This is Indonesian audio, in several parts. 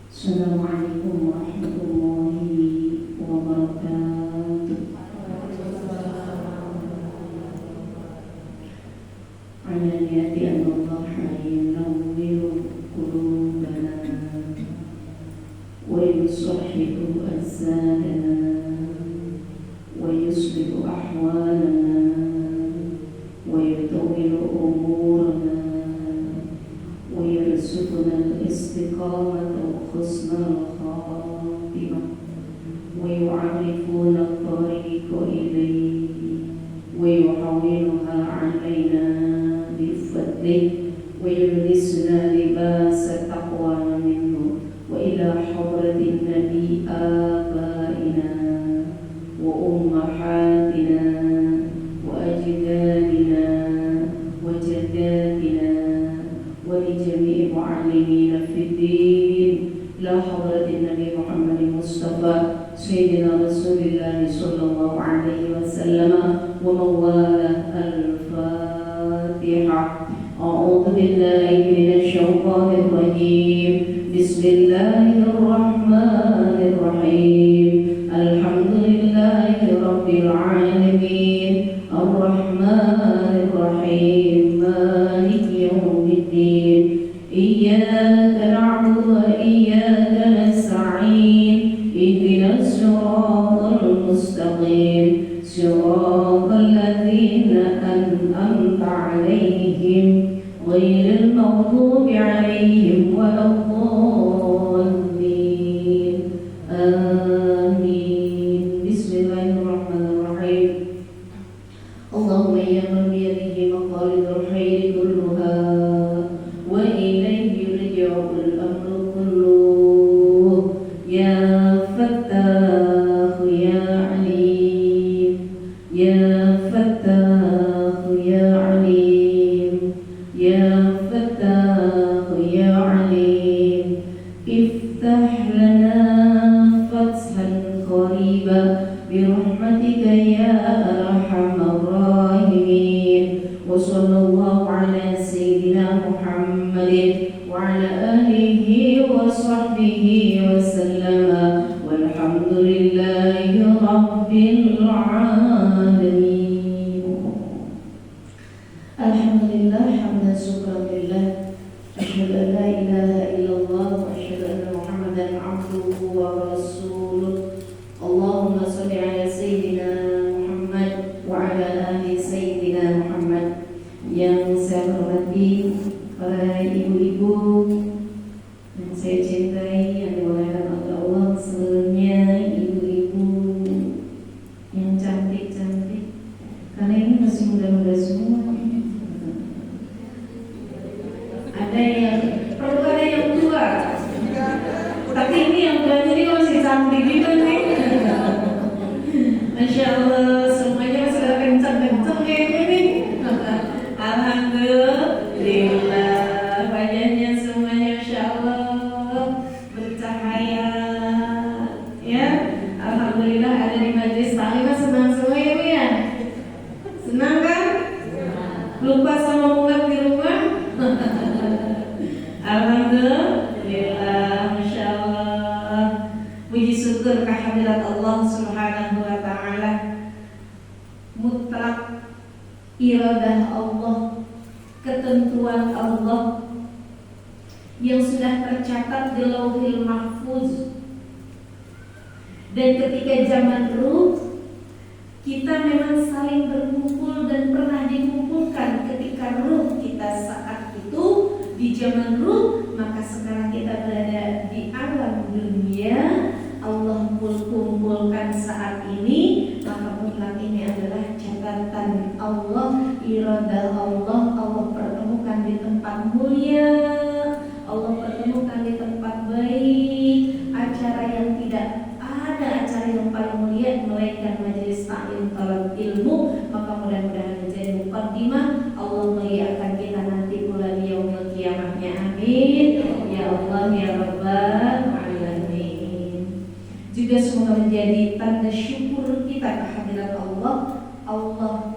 Assalamualaikum warahmatullahi wabarakatuh. Ala niyati Allah yunawwiru qulubana wa yusahhihu azadana wa yuslihu ahwalana wa yutawwilu umurana wa yarzuqna al-istiqamata حسن الخاتمة ويعرفون الطريق إليه ويحولها علينا بفضله ويلبسنا لباس التقوى منه وإلى حضرة النبي آبائنا وأمهاتنا وأجدادنا وجداتنا ولجميع معلمين في الدين إلى حضرة النبي محمد المصطفى سيدنا رسول الله صلى الله عليه وسلم ومن والاه. الفاتحة. أعوذ بالله من الشيطان الرجيم. بسم الله الرحمن الرحيم. الحمد لله رب العالمين الرحمن الرحيم مالك يوم الدين إياك نعبد وإياك نستعين اهدنا الصراط المستقيم صراط الذين أنعمت عليهم غير المغضوب عليهم ولا الضالين آمين. بسم الله الرحمن الرحيم. اللهم يا من بيده مقاليد الخير كلها وإليه يرجع الأمر كله يا فتاح يا عليم يا فتاح يا عليم يا فتاح يا عليم افتح لنا فتحا قريبا برحمتك يا أرحم الراحمين. وصلى الله على سيدنا محمد وعلى آله وصحبه وسلم والحمد لله رب العالمين. الحمد لله حمدا شكرا لله أشهد أن لا إله إلا الله وأشهد أن محمدا عبده ورسوله. اللهم صل على سيدنا Muhammad وعلى آل سيدنا Muhammad. Yang saya hormati para ibu-ibu yang saya cintai, yang dimuliakan oleh Allah seluruhnya, ibu-ibu yang cantik-cantik, karena ini masih muda-muda semua. Ada yang perlu, ada yang tua, tapi ini yang tuanya ini masih cantik juga nih. Masya Allah, semuanya sudah kencang-kencang kayaknya nih. Alhamdulillah, wajahnya semuanya Masya Allah bercahaya. Ya, Alhamdulillah ada di majelis taklim. Senang semua ya Bu ya? Senang kan? Lupa sama mulut di rumah? Alhamdulillah, Masya Allah. Puji syukur kehadirat Allah Subhanahu wa ta'ala. Mutlak iradah Allah, ketentuan Allah yang sudah tercatat di Lauhil Mahfuz. Dan ketika zaman Ruh, kita memang saling berkumpul dan pernah dikumpulkan ketika Ruh kita saat itu di zaman Ruh. Maka sekarang kita berada di alam dunia, Allah kumpulkan saat ini. Maka mutlak ini adalah catatan Allah, iradah Allah. Allah pertemukan di tempat mulia, Allah pertemukan di tempat baik, acara yang tidak ada acara yang paling mulia melainkan majelis taklim talab ilmu. Maka mudah-mudahan menjadi muqaddimah Allah muliakan kita nanti bulan yaumil qiyamahnya. Amin ya Allah ya Rabbal alamin. Juga semoga menjadi tanda syukur kita kehadirat Allah. Allah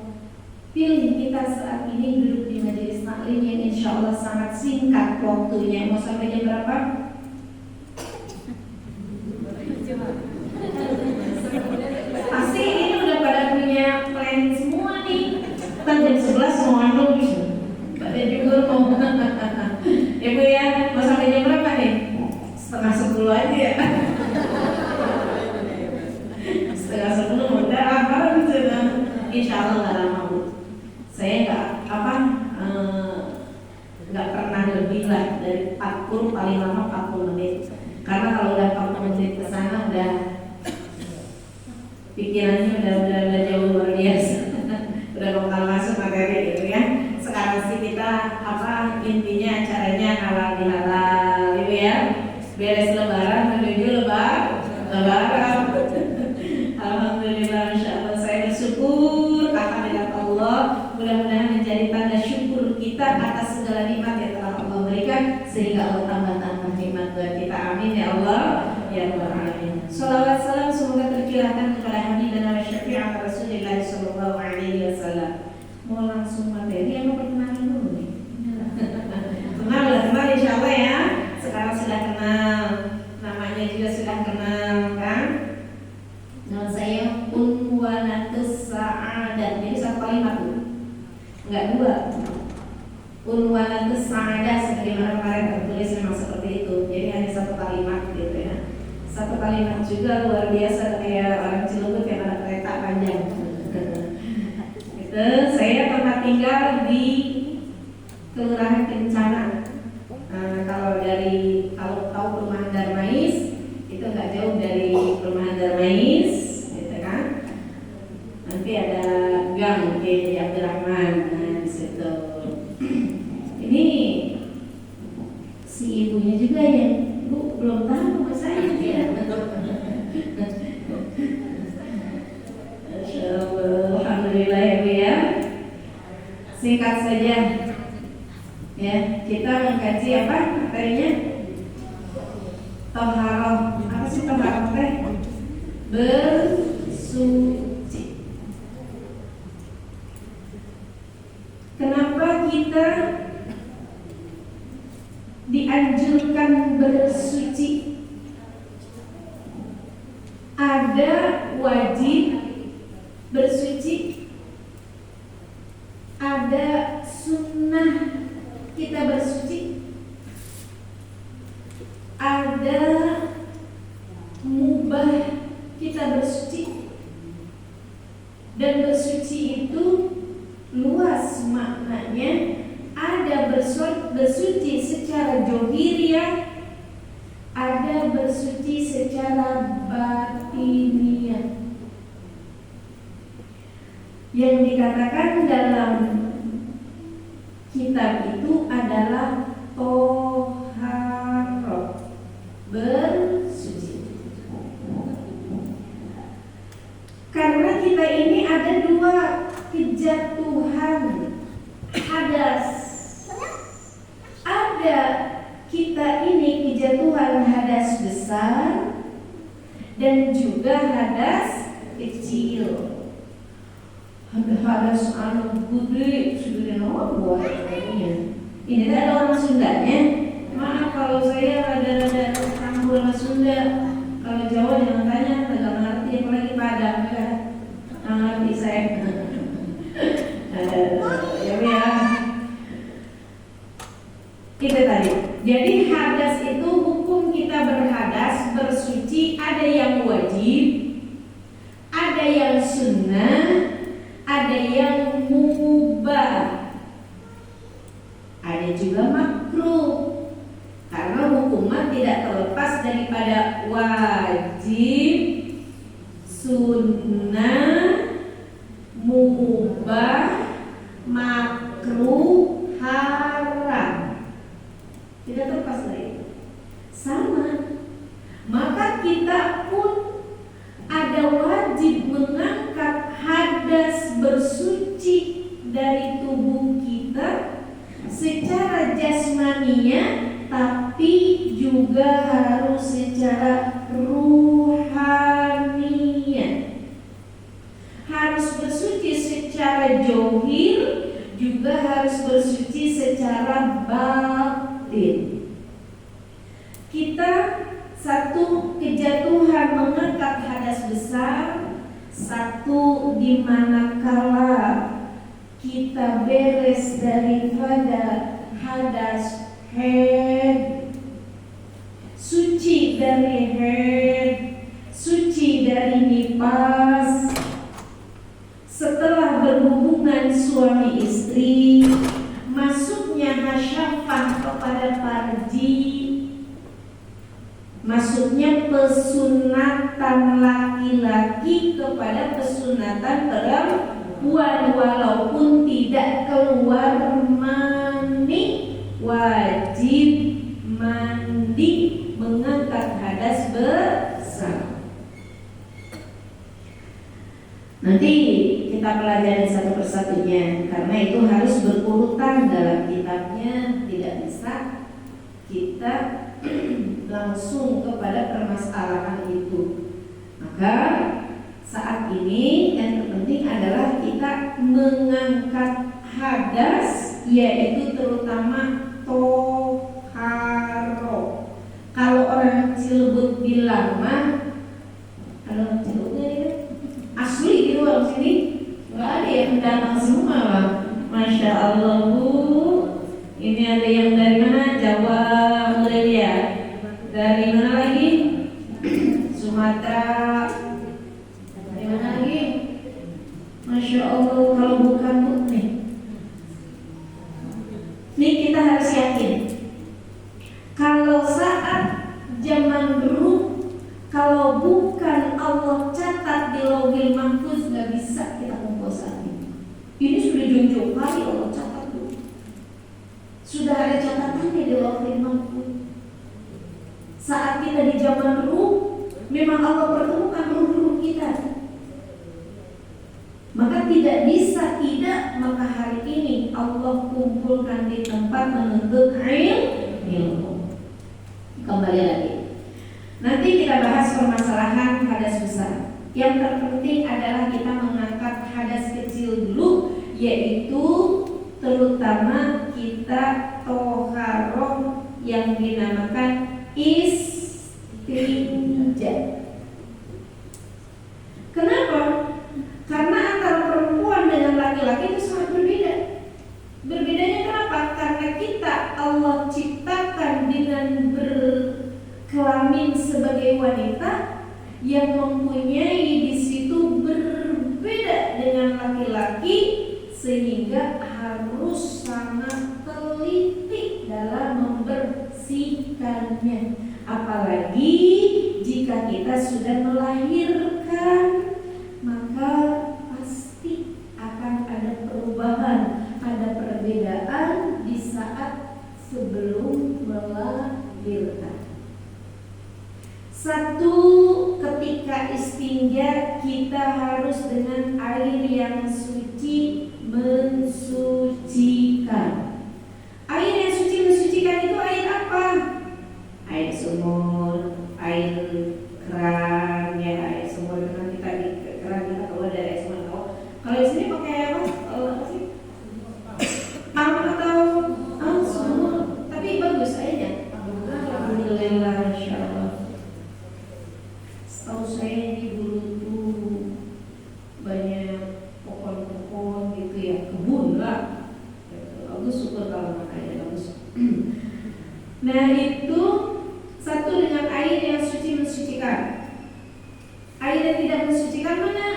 pilih kita saat ini duduk di majelis taklim yang insya Allah sangat singkat waktunya. Mau sampai jam berapa? lama 40 menit. Karena kalau udah 40 menit ke sana udah pikirannya udah jauh luar biasa. Udah bakal masuk materi gitu ya. Sekarang sih kita intinya acaranya halal bihalal gitu ya. Beres lebaran menuju lebaran. Alhamdulillah, insyaallah saya bersyukur kehadirat Allah. Mudah-mudahan menjadi tanda syukur kita atas segala nikmat yang telah Allah berikan, sehingga Allah tambah nikmat buat kita. Amin ya Allah ya Rabbal alamin. Shalawat salam semoga tercurahkan kepada Habibana wa syafi'at Rasulullah sallallahu alaihi wasallam. Mau langsung materi yang perkenalan dulu nih. Kenal insyaallah ya. Sekarang sudah kenal, namanya juga sudah kenal kan? Nama saya Unwanatus Sa'adah. Jadi satu kalimat tuh, enggak dua. Unwanatus Sa'adah sebagaimana kemarin tertulis memang seperti itu. Jadi hanya satu kalimat gitu ya. Satu kalimat juga luar biasa kayak orang Cilebut yang ada kereta panjang. Gitu. Saya tempat tinggal di Kelurahan Kencana. Kalau tahu perumahan Darmais itu nggak jauh dari perumahan Darmais, gitu kan? Nanti ada gang di Abdurrahman, di situ. Ini si ibunya juga ya, Bu belum tahu nama saya ya. Alhamdulillah ya Bu ya. Singkat saja. Ya, kita mengkaji apa materinya? Taharah. Apa sih taharah teh? Bersuci. Kenapa kita dianjurkan bersuci? Ada wajib bersuci, ada sunnah kita bersuci, ada mubah kita bersuci. Dan bersuci itu luas maknanya. Ada bersuci secara johiriyah, ada bersuci secara batiniyah. Yang dikatakan dalam kitab itu adalah toharoh, bersuci. Karena kita ini ada dua kejatuhan hadas. Ada kita ini kejatuhan hadas besar dan juga hadas kecil. Hadas anu gede sudah nama buat ini. Ini ada orang Sundanya. Maaf kalau saya rada-rada campur sama Sunda. Kalau Jawa jangan tanya, nggak ngerti, apalagi Padang ya. Nggak ngerti saya. Ya. Itu tadi. Jadi hadas itu hukum kita berhadas, bersuci, ada yang wajib, ada yang sunnah, ada yang mubah, ada juga makruh. Karena hukuman tidak terlepas daripada wajib, sunnah, mubah, makruh, haram. Tidak terlepas dari itu. Sama. Maka kita pun ada wajib mengangkat hadas bersuci dari tubuh kita secara jasmania, tapi juga harus secara ruhaniyah. Harus bersuci secara johir, juga harus bersuci secara batin. Kita satu kejatuhan mengangkat hadas besar, satu di manakala kita beres daripada hadas haid, suci dari haid, suci dari nifas, setelah berhubungan suami istri, masuknya hasyafah kepada farji, Maksudnya pesunatan laki-laki kepada pesunatan perempuan, walaupun tidak keluar mani, wajib mandi, mengangkat hadas besar. Nanti kita pelajari satu persatunya, karena itu harus berurutan dalam kitabnya, tidak bisa kita langsung kepada permasalahan itu. Maka saat ini yang terpenting adalah kita mengangkat hadas, yaitu terutama toharo. Kalau orang Cilebut bilang mah, kalau Cilebutnya ini asli gitu orang sini, nggak ada yang datang semua lah. Masya Allah Bu, ini ada yang dari mana? Jawa Mulia. Dari mana lagi? Sumatera. Dari mana lagi? Masya Allah, kalau bukan Bu nih. Nih kita harus yakin, kalau saat zaman dulu, kalau bukan Allah catat di Lauhil Mahfuz, nggak bisa kita kumpul saat ini. Ini sudah jauh-jauh kali Allah catat dulu. Sudah ada catatannya di Lauhil Mahfuz. Saat kita di zaman dulu, memang Allah pertemukan ruh-ruh kita. Maka tidak bisa tidak, maka hari ini Allah kumpulkan di tempat menuntut ilmu. Kembali lagi. Nanti kita bahas permasalahan hadas besar. Yang terpenting adalah kita mengangkat hadas kecil dulu, yaitu terutama kita toharoh yang dinamakan istinja. Kenapa? Karena antara perempuan dengan laki-laki itu sangat berbeda. Berbedanya kenapa? Karena kita Allah ciptakan dengan berkelamin sebagai wanita yang mempunyai di situ berbeda dengan laki-laki, sehingga harus sangat teliti dalam membersihkannya. Apalagi jika kita sudah melahirkan, maka pasti akan ada perubahan, ada perbedaan di saat sebelum melahirkan. Satu, ketika istinja kita harus dengan air yang suci mensucikan. Air yang suci mensucikan itu air apa? Air sumur, air keran, ya air sumur kan kita di keran kita keluar dari air sumur. Kalau di sini pakai apa? Apa sih? Atau sumur, tapi bagus airnya. Alhamdulillah, Masya Allah. Setahu saya di dulu tuh banyak pohon-pohon gitu ya, kebun lah. Bagus, syukur kalau makanya bagus. Nah itu satu, dengan air yang suci mensucikan. Air yang tidak mensucikan mana?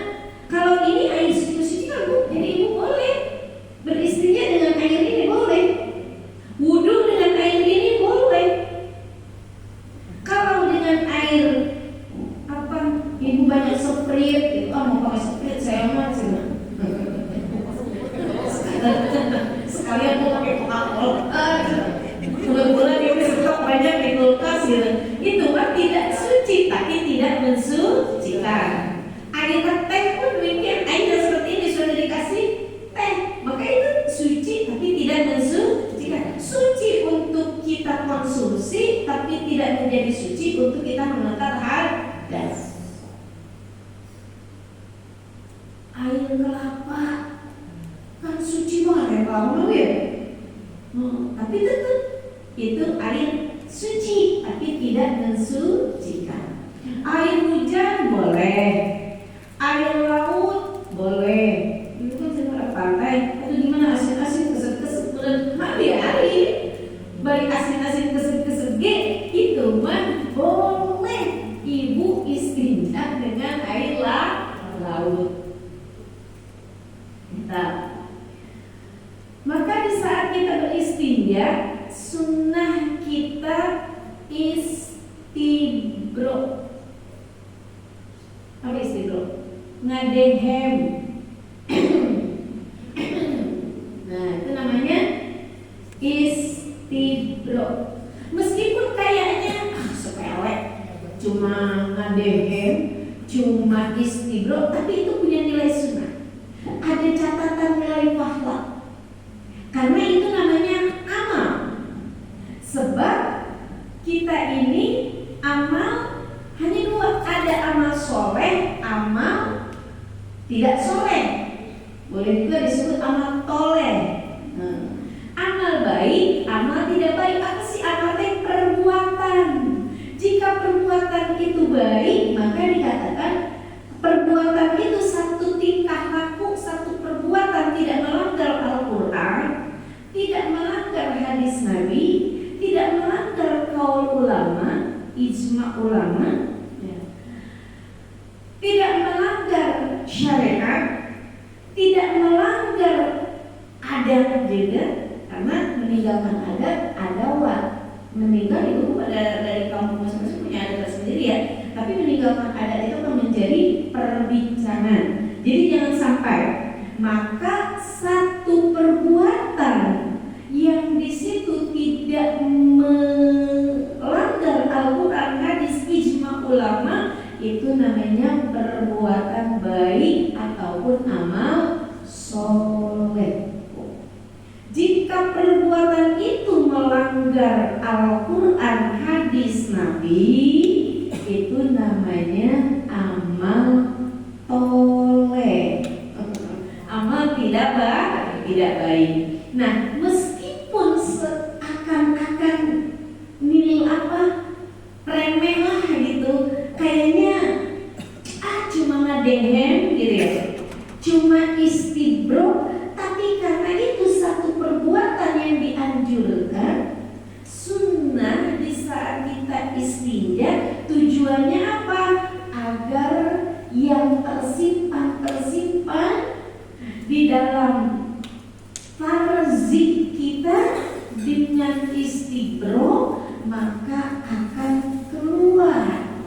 Kalau ini air suci mensucikan Bu, jadi ibu boleh beristinja dengan air ini, boleh. Wudu dengan air ini boleh. Kalau dengan air apa? Ibu banyak sprit gitu. Mau pakai sprit saya mah sih. Sekalian mau pakai Coca-Cola. Kebetulan ibu stok banyak di kulkas gitu. Itu kan tidak suci, tapi tidak mensucikan. Air teh pun demikian, air seperti ini sudah dikasih teh, maka itu suci tapi tidak mensucikan. Suci untuk kita konsumsi, tapi tidak menjadi suci untuk kita mengangkat hadas. Air kelapa kan suci banget ya kalau ya. Tapi tetap itu air suci tapi tidak mensucikan. Air hujan boleh, air laut boleh. Itu kan sebenarnya pantai atau gimana, asin-asin keset-keset bulan mati hari. Baik asin-asin keset-keset itu mah boleh ibu istinja dengan air laut. Nah, maka di saat kita beristinja, sunnah kita istibroh. ngadehem. Nah, itu namanya istibro. Meskipun kayaknya sepele, cuma ngadehem, cuma istibro, tapi itu punya nilai sunnah. Ada catatan nilai pahala. Karena itu namanya amal. Sebab kita ini amal hanya dua, ada amal soleh, amal tidak soleh. Boleh juga disebut amal toleh. Amal baik, amal tidak baik. Apa sih amal baik? Perbuatan. Jika perbuatan itu baik, maka dikatakan perbuatan itu satu tingkah laku, satu perbuatan tidak melanggar Al-Quran, tidak melanggar hadis Nabi, tidak melanggar kaul ulama, ijma ulama, ya. Tidak melanggar syariat, tidak melanggar adat juga, karena meninggalkan adat adalah meninggal itu pada dari kampung masing-masing punya adat sendiri ya. Tapi meninggalkan adat itu akan menjadi perbincangan. Jadi jangan sampai maka satu perbuatan yang di situ tidak melanggar Al-Quran, hadis, ijma ulama, itu namanya perbuatan baik ataupun amal soleh. Jika perbuatan itu melanggar Al-Quran, hadis Nabi, itu namanya amal toleh, amal tidak baik. Nah, meskipun seakan-akan nilai remeh lah gitu, kayaknya cuma ngadehem gitu ya, cuma istibro, tapi karena itu satu perbuatan yang dianjurkan, sunnah di saat kita istinja, tujuannya apa? Agar yang tersimpan di dalam farzi kita dengan istibro, maka akan keluar.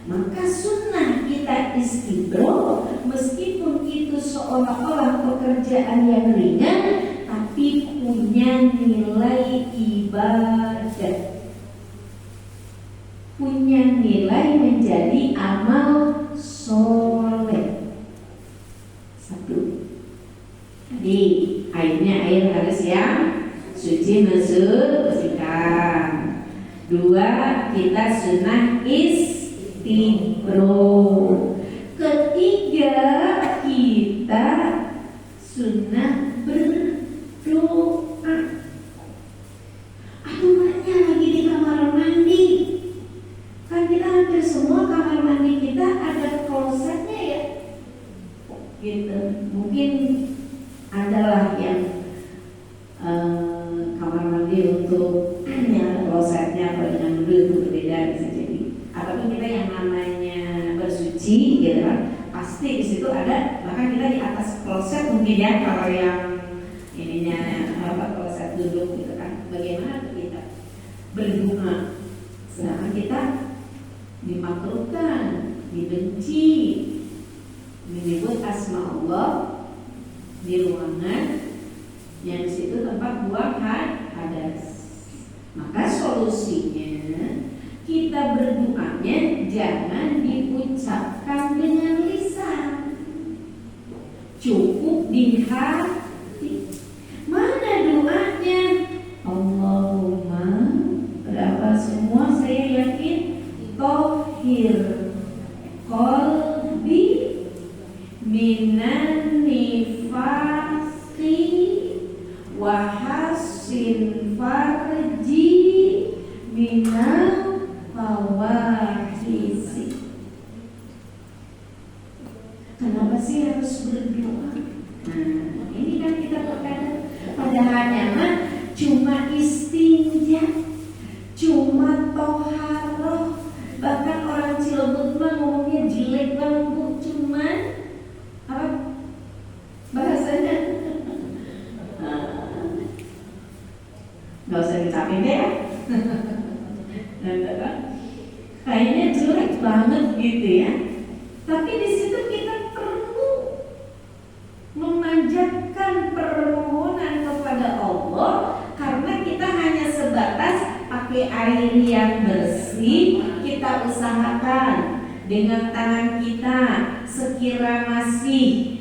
Maka sunnah kita istibro, meskipun itu seolah-olah pekerjaan yang ringan, tapi punya nilai ibadah, punya nilai menjadi amal soleh. Satu, tadi airnya air harus yang suci, bersihkan. Dua, kita sunnah istibro. Ketiga, kita sunnah berdoa. Aduh, maknya lagi di kamar mandi. Kan kita hampir semua kamar mandi kita ada klosetnya ya, gitu. Mungkin adalah yang kamar mandi untuk yang klosetnya kalau dengan dulu itu berbeda, bisa jadi. Ataupun kita yang namanya bersuci, gitu kan, pasti di situ ada. Bahkan kita di atas kloset mungkin ya, kalau yang ininya kloset duduk gitu kan. Bagaimana kita berbunga, sedangkan kita dimakruhkan, dibenci, menyebut asma Allah di ruangan yang di situ tempat buang hadas. Maka solusinya kita berdoanya jangan diucapkan dengan lisan, cukup di hati. Mana doanya? Allahumma, berapa semua saya yakin, tohir qalbi minan nifasi wa hasin farji minal fawahisi. Kenapa sih harus berdoa? Nah, ini kan kita terkadang padahalnya mah cuma istinja, cuma toharoh. Bahkan orang Cilegon mah ngomongnya jelek banget, Bu. Cuman apa bahasanya? Gak usah dicapin deh ya. Kayaknya jelek banget gitu ya. Tapi di situ kita perlu memanjatkan permohonan kepada Allah, karena kita hanya sebatas pakai air yang bersih. Kita usahakan dengan tangan kita, sekira masih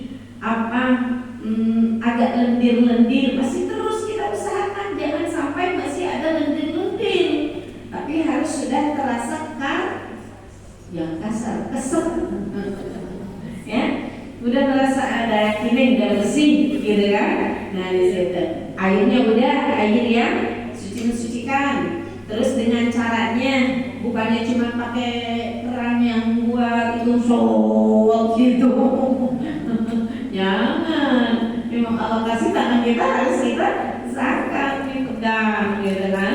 agak lendir-lendir, masih terus kita usahakan, jangan sampai masih ada lendir-lendir, tapi harus sudah terasa yang kasar, kesep, ya, udah merasa ada kining, udah bersih, gitu kan? Nah di situ airnya udah air yang mensucikan. Terus dengan caranya bukannya cuma pakai keran yang buat itu sok gitu. Jangan, memang Allah kasih tangan kita harus kita usahakan dipegang, gitu kan?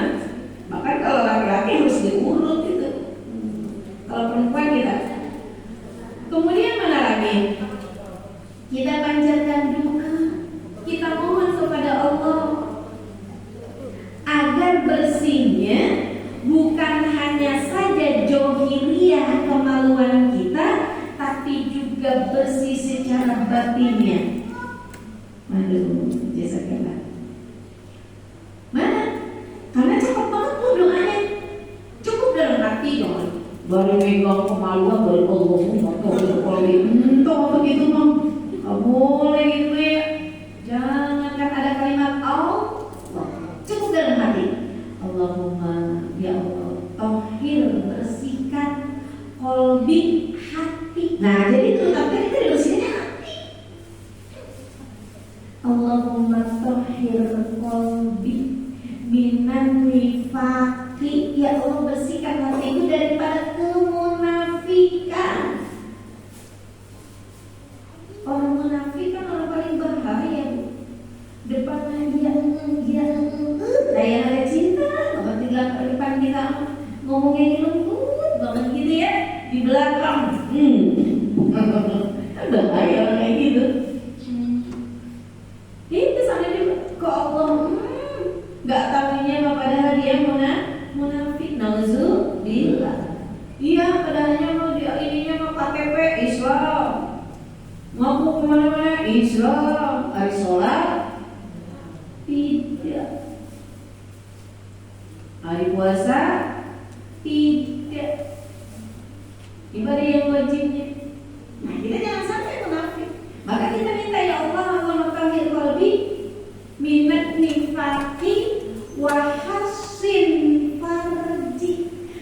Bahkan kalau laki-laki harus diurut gitu. Kalau perempuan kita. Kemudian mana lagi? Kita panjatkan doa, kita mohon kepada Allah agar bersihnya bukan hanya saja johiriyah kemaluan kita, tapi juga bersih secara batinnya. Aduh, jazakallah. Mana? Karena cepat banget tuh doanya. Cukup dalam hati dong. Baru megang kemaluan baru Allahumma kalau begitu mah nggak boleh gitu ya. Jangan kan ada kalimat Allah. Cukup dalam hati. Allahumma ya Allah, tahhir, bersihkan qalbi, hati. Nah jadi itu tapi kita bersihnya hati. Allahumma tahhir qalbi minan nifaqi, ya Allah bersihkan hatiku daripada kemunafikan. Orang munafik kan orang paling berbahaya. Depannya dia kayak ada cinta, bahkan di depan kita ngomongnya lembut banget gitu ya, di belakang bahaya orang kayak gitu. Itu sampai dia ke Allah nggak tahunya apa padahal dia munafik. Nauzubillah. Iya padahalnya mau dia ininya mau KTP Islam, mau kemana-mana Islam, hari sholat tidak, hari puasa tidak, ibadah yang wajibnya. Nah kita jangan sampai munafik. Maka kita minta ya Allah, Allahumma tahhir qalbi minat nifaqi wa hassin farji,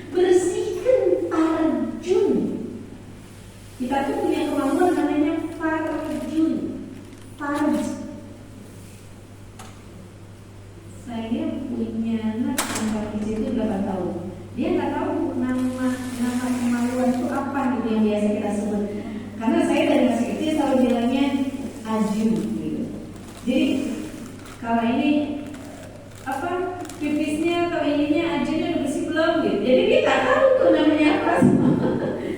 bersihkan farjun. Kita tuh punya kemampuan namanya farjun, farj. Saya punya anak sampai di situ 8 tahun. Dia nggak tahu nama kemaluan itu apa gitu yang biasa kita sebut. Karena saya dari masih kecil selalu bilangnya aju gitu. Jadi kalau ini apa pipisnya atau ininya ajunya udah bersih belum gitu. Jadi dia nggak tahu tuh namanya apa.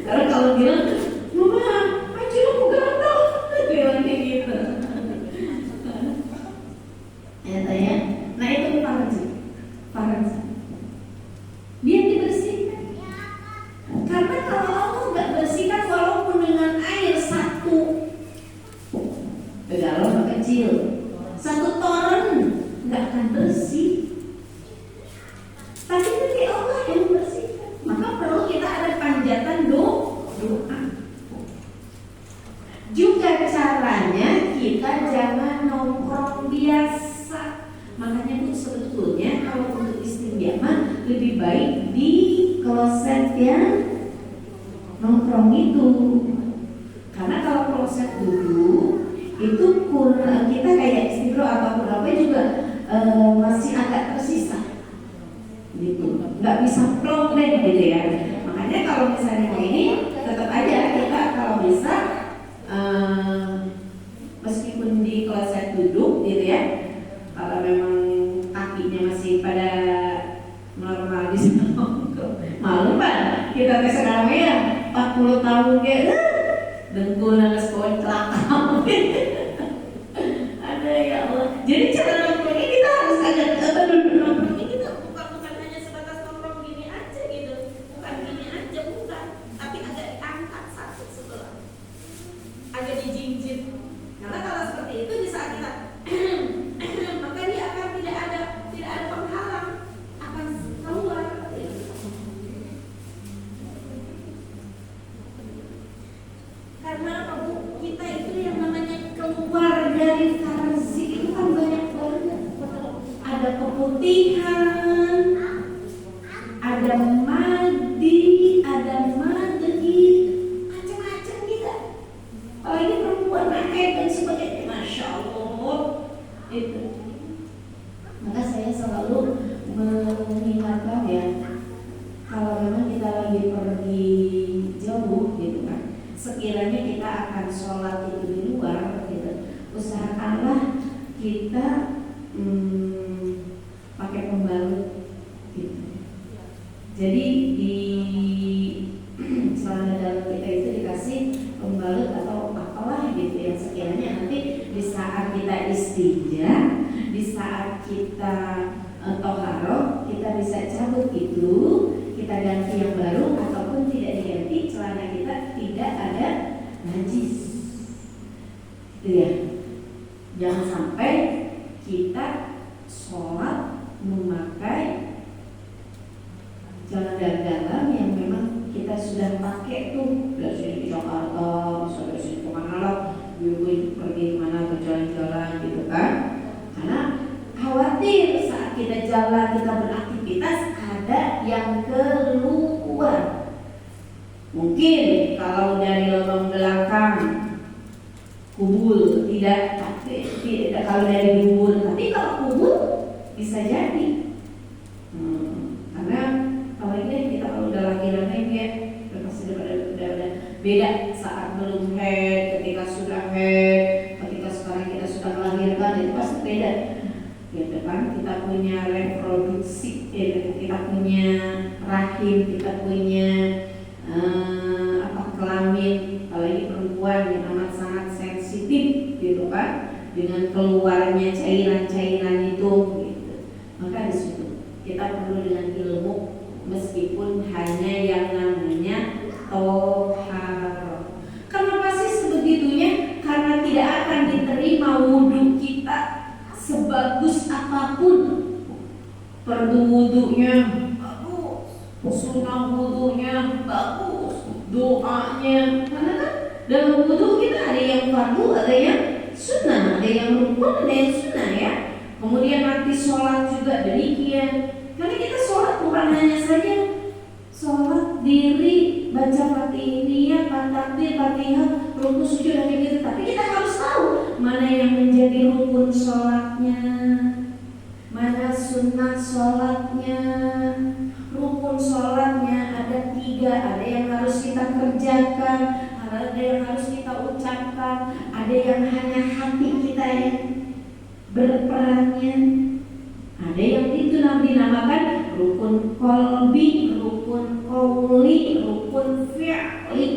Karena kalau bilang mama aju aku gatal, bilang kayak gitu. Ya tanya. Nah itu farj. Biar dibersihkan. Karena kalau Allah nggak bersihkan walaupun dengan air satu galon kecil, satu toren nggak akan bersih. Tapi nanti Allah yang membersihkan. Maka perlu kita ada panjatan doa. Juga caranya kita jangan nongkrong biasa. Makanya Bu sebetulnya kalau untuk istinja mah lebih baik di kloset yang nongkrong itu. Karena kalau kloset duduk itu kita kayak istirahat ataupun apa juga masih agak tersisa gitu, nggak bisa plong deh gitu ya. Makanya kalau misalnya kayak ini tetap aja kita kalau bisa meskipun di kloset duduk gitu ya, kalau memang kakinya masih pada normal di sana malu Pak kita tes sekarang ya 40 tahun kayak dengkul nangis kontrak ada ya Allah. Jadi cara nongkrongnya kita harus agak duduk nongkrongnya kita bukan hanya sebatas nongkrong gini aja gitu, bukan gini aja bukan, tapi agak diangkat satu sebelah. dari farzi itu kan banyak banget. Ada keputihan, ada madi, ada madhi, macam-macam gitu. Apalagi perempuan haid dan sebagainya, masya Allah. Itu. Maka saya selalu mengingatkan ya, kalau memang kita lagi pergi jauh gitu kan, sekiranya kita akan sholat itu di luar gitu, usahakanlah kita pakai pembalut gitu. Jadi di celana dalam kita itu dikasih pembalut atau apalah gitu yang sekiranya nanti di saat kita istinja, di saat kita toharoh, kita bisa cabut itu, kita ganti yang baru ataupun tidak diganti, celana kita tidak ada najis. Itu ya. Jangan sampai kita sholat memakai celana dalam yang memang kita sudah pakai tuh dari sini di Jakarta, bisa dari sini kemana lah, pergi kemana berjalan-jalan gitu kan. Karena khawatir saat kita jalan, kita beraktivitas, ada yang keluar. Mungkin kalau dari lubang belakang kubul tidak kalau dari kubul, tapi kalau kubul bisa jadi. Karena kalau ini kita kalau udah lahiran ya pasti udah beda saat belum head, ketika sudah head, ketika sekarang kita sudah melahirkan, itu pasti beda. Gitu kan, kita punya reproduksi, kita punya rahim, kita punya kelamin, apalagi perempuan yang amat sangat sensitif gitu kan, dengan keluarnya cairan-cairan itu gitu. Maka di situ kita perlu dengan ilmu, meskipun hanya yang namanya toharo. Kenapa sih sebegitunya? Karena tidak akan diterima wudhu kita sebagus apapun. Perlu wudhunya bagus, sunnah wudhunya bagus, doanya. Karena kan dalam wudhu kita ada yang fardu, ada yang sunnah, ada yang rukun, ada yang sunnah ya. Kemudian nanti sholat juga demikian. Karena kita sholat bukan hanya saja sholat diri, baca fatihah, takbir, fatihah, rukun, sujud dan gitu. Tapi kita harus tahu mana yang menjadi rukun sholatnya, mana sunnah sholatnya. Rukun sholatnya ada 3, ada yang harus kita kerjakan, ada yang harus kita ucapkan, ada yang hanya hati kita yang berperannya, ada yang itu nanti dinamakan rukun qalbi, rukun qauli, rukun fi'li.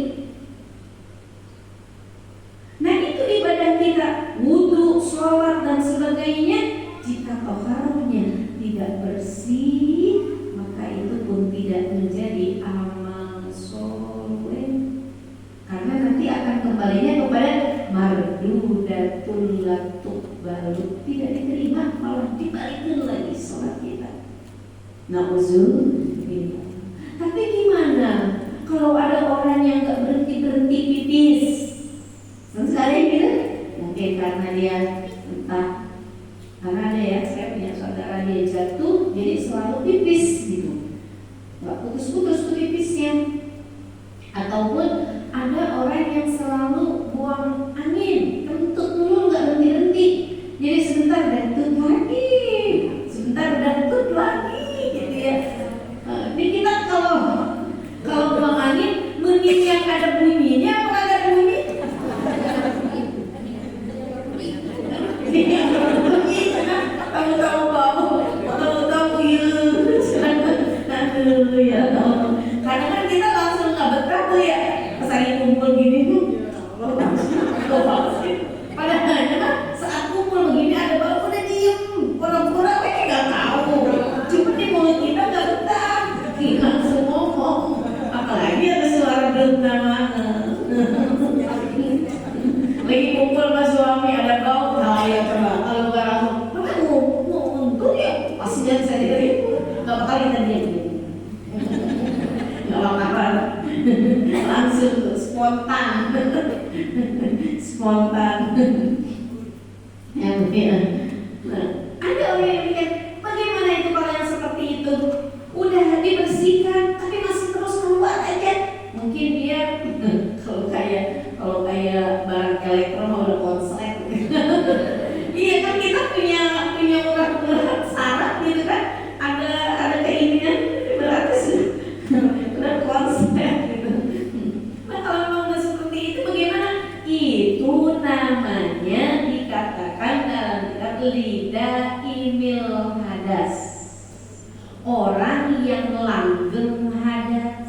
Nah itu ibadah kita, wudu, sholat dan sebagainya. Jika toharohnya tidak bersih, maka itu pun tidak menjadi amal soleh. Karena nanti akan kembalinya kepada mardudatul latuqbalu, tidak diterima, malah dibalikin lagi sholat kita. Nauzubillah. Tapi gimana kalau ada orang yang gak berhenti pipis? Sekali gitu, mungkin karena dia entah, karena ada ya, saya punya saudara dia jatuh, jadi selalu pipis gitu, gak putus-putus tuh pipisnya. Ataupun ada orang yang selalu buang angin, kentut dulu gak berhenti, jadi sebentar dantut lagi, sebentar dantut lagi gitu ya. Ini kita kalau buang angin, mending yang ada bunyinya apa ada bunyi? Tahu-tahu ya. Karena kan kita langsung nggak betah tuh ya, pas lagi kumpul gini padahal saat kumpul begini ada bau udah diem, pura-pura kayak nggak tahu. Cuma di mulut kita nggak betah, kita langsung ngomong. Apalagi ada suara nama. Lagi kumpul sama suami ada bau, nah ya coba kalau nggak langsung untung ya pasti jangan saya dari nggak bakal kita diam nggak bakalan langsung spontan Ya. Nah, ada orang yang mikir, bagaimana itu kalau yang seperti itu udah dibersihkan tapi masih terus keluar aja? Mungkin dia kalau kayak barang elektron udah konslet. Iya kan, kita punya urat saraf gitu kan, ada keinginan berarti udah konslet gitu. Nah kalau memang udah seperti itu bagaimana? Itu namanya dikatakan dalam kitab lidaimil hadas, orang yang langgeng hadas.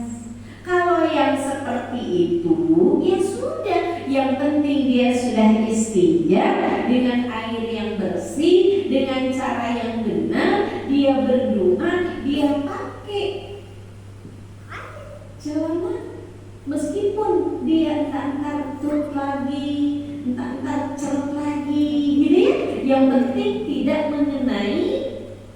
Kalau yang seperti itu ya sudah, yang penting dia sudah istinja dengan air yang bersih, dengan cara yang benar, dia berdoa, dia pakai celana, meskipun dia entar turut lagi, entar ceret lagi, gitu ya. Yang penting tidak mengenai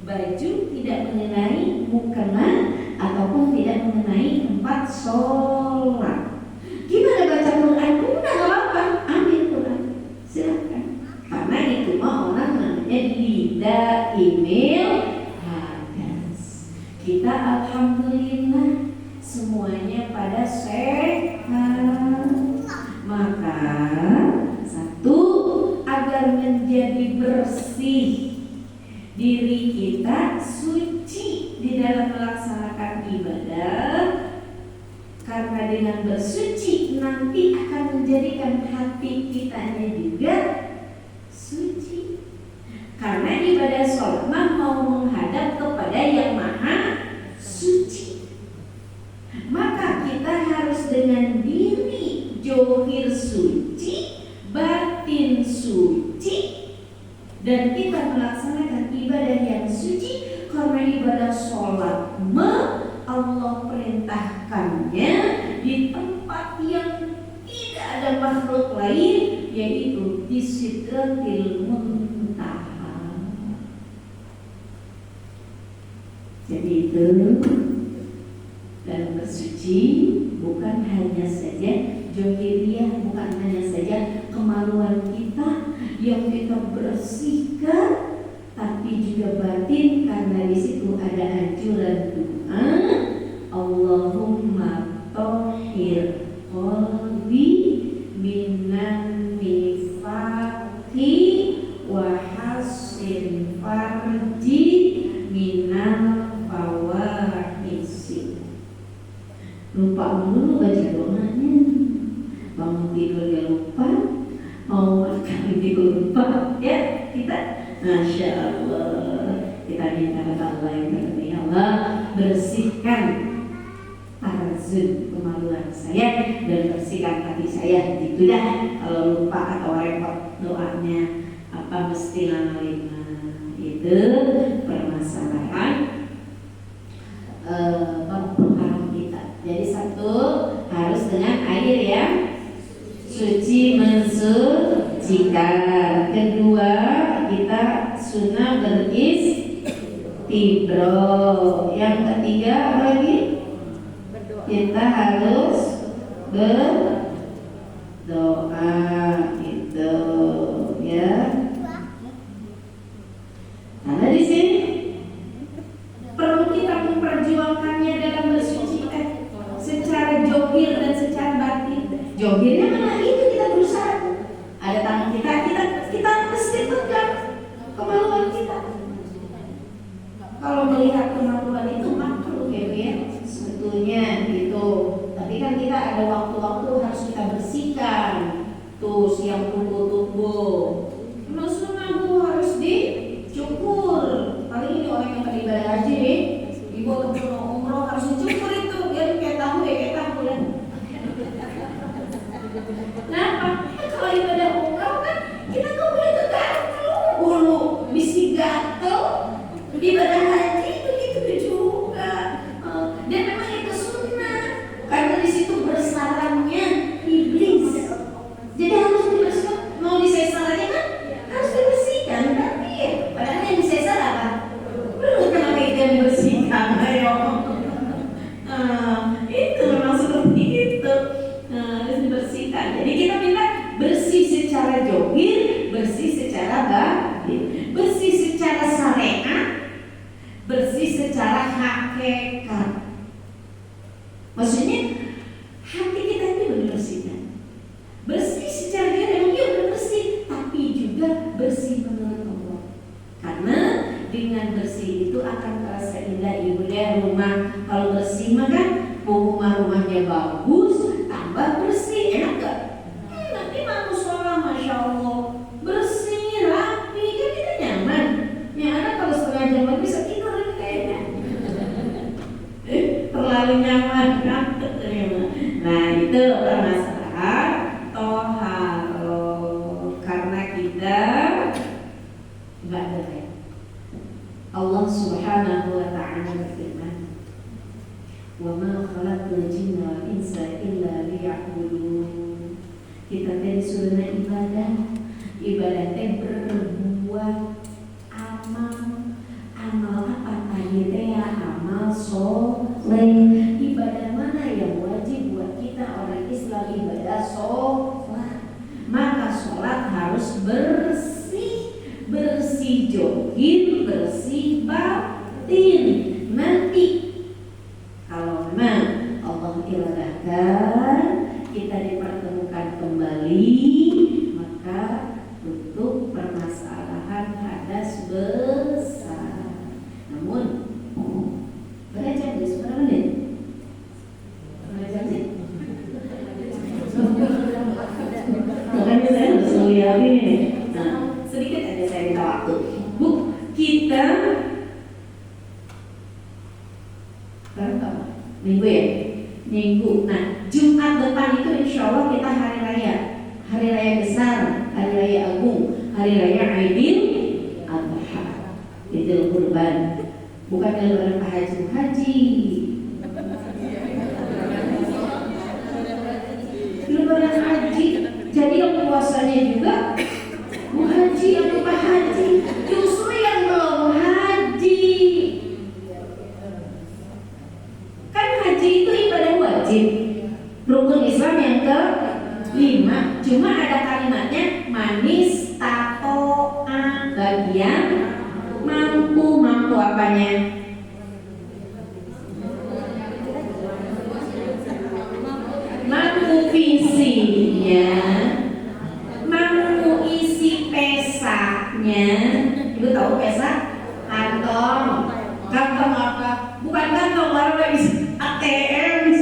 baju, tidak mengenai mukena, ataupun tidak mengenai tempat sholat. Gimana baca Quran? Udah gak apa-apa, ambil Quran, silahkan. Karena itu mah orang namanya lidaimil hadas. Kita alhamdulillah semuanya pada sehat. Maka satu, agar menjadi bersih diri kita, suci di dalam melaksanakan ibadah. Karena dengan bersuci nanti akan menjadikan hati kitanya juga suci. Karena ibadah sholat mau menghadap kepada yang maha suci. Maka kita harus dengan diri johir suci, batin suci, dan kita melaksanakan ibadah yang suci. Karena ibadah sholat Allah perintahkannya di tempat yang tidak ada makhluk lain, yaitu di Sidratil Muntaha. Jadi itu dalam bersuci bukan hanya saja johiriyah, bukan hanya saja kemaluan kita yang kita bersihkan, tapi juga batin, karena di situ ada anjuran doa, Allahumma thahhir qalbi minan nifaqi wa hassin farji minal fawahisi. Lupa dulu baca doanya, bangun tidur ya lupa, mau makan juga lupa, ya kita. Masya Allah, kita minta kepada Allah yang terbaik, Allah bersihkan tarzun kemaluan saya dan bersihkan hati saya. Gitu dah, kalau lupa atau repot doanya apa mesti lama-lama, itu permasalahan penghalang kita. Jadi satu, harus dengan air yang suci mensucikan. Kedua, kita sunnah beristibro. Yang ketiga apa lagi? Kita harus berdoa, gitu ya. Karena di sini perlu kita memperjuangkannya dalam bersuci, secara johir dan secara batin. Johirnya mana? Itu kita berusaha. Ada tangan kita mesti pegang kemaluan kita. Kalau melihat kemaluan itu makruh ya, sebetulnya gitu. Tapi kan kita ada waktu-waktu harus kita bersihkan. Tuh siang tumbuh-tumbuh. Sunnah harus dicukur. Paling ini orang yang beribadah haji nih, ibu atau umroh harus dicukur itu, biar kayak tahu kan. Kenapa? Kalau ibadah umroh kan kita nggak boleh gatel bulu, bisi gatel. Ibadah haji begitu juga, dan memang itu sunnah karena di situ bersarangnya iblis. Jadi harus dibersihkan. Mau disesar aja kan harus dibersihkan, tapi padahal yang disesar apa? Belum, kenapa itu yang dibersihkan? Ayo, itu memang seperti itu. Harus dibersihkan. Jadi kita minta bersih secara johir bersih secara batin, bersih secara syariat, bersih secara hakikat. Maksudnya hati kita itu dibersihkan. Bersih secara dia memang dia udah bersih, tapi juga bersih menurut Allah. Karena dengan bersih itu akan terasa indah. Ibu lihat rumah kalau bersih mah kan rumahnya bagus, tambah bersih, enak gak? Nanti mau sholat masya Allah bersih, rapi, kan kita nyaman. Yang ada kalau setengah jam lagi bisa tidur ini kayaknya. Terlalu nyaman kan? Nah itu permasalahan toharo, karena kita nggak ada. Allah Subhanahu wa ta'ala berfirman, "Wa ma khalaqtul jinna wal insa illa liya'budun." Kita tadi sudah ibadah teh berbuat amal apa tadi teh? Amal soleh. Ibadah mana yang wajib buat kita orang Islam? Ibadah sholat. Maka sholat harus bersih johir, bersih batin. Nanti kalau memang Allah iradahkan kita dipertemukan kembali, maka untuk permasalahan hadas besar. Namun berapa jam? Berapa menit? Berapa jam sih? Makanya saya harus melihat ini. Nah, sedikit aja saya minta waktu. Bu, kita berapa? Minggu ya? Minggu. Nah, Jumat depan itu insya Allah kita hari raya besar, hari raya agung, hari raya Aidil Adha, Idul Kurban. Bukan lebaran haji. Lebaran haji. Jadi yang puasanya juga haji atau Pak Haji, justru yang belum haji. Kan haji itu ibadah wajib, rukun Islam yang ke-5. Cuma ada kalimatnya manis tatoa, bagian mampu apanya? Mampu visinya, mampu isi pesaknya. Ibu tahu pesak? Kantong apa? Bukan kantong, baru isi ATM.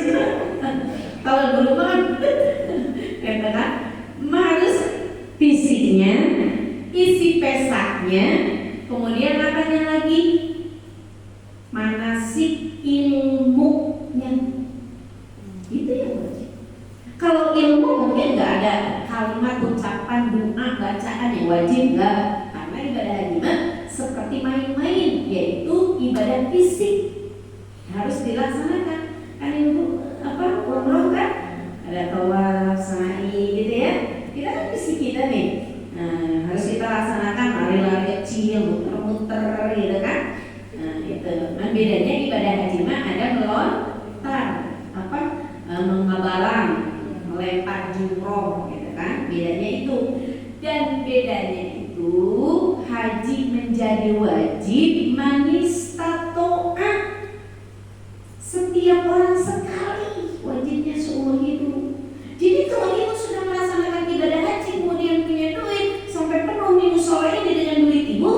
Kalau dulu kan, kan harus fisiknya, isi pesaknya, kemudian apanya lagi? Manasik ilmunya. Itu yang wajib. Kalau ilmu mungkin nggak ada kalimat ucapan doa bacaan yang wajib, nggak. Karena ibadah haji mah seperti main-main, yaitu ibadah fisik harus dilaksanakan. Kan ibu umroh kan ada tawaf, sa'i gitu ya. Kita kan fisik kita nih. Nah, harus kita laksanakan lari-lari kecil, muter-muter gitu kan. Nah, itu. Nah, bedanya ibadah haji mah ada melontar, mengabalang, melempar jumroh gitu kan. Bedanya itu. Dan bedanya itu haji menjadi wajib manis tatoa. Setiap orang sekali, wajibnya seumur hidup. Jadi kalau ibu sudah melaksanakan ibadah haji kemudian punya duit sampai penuh di musola ini dengan duit ibu,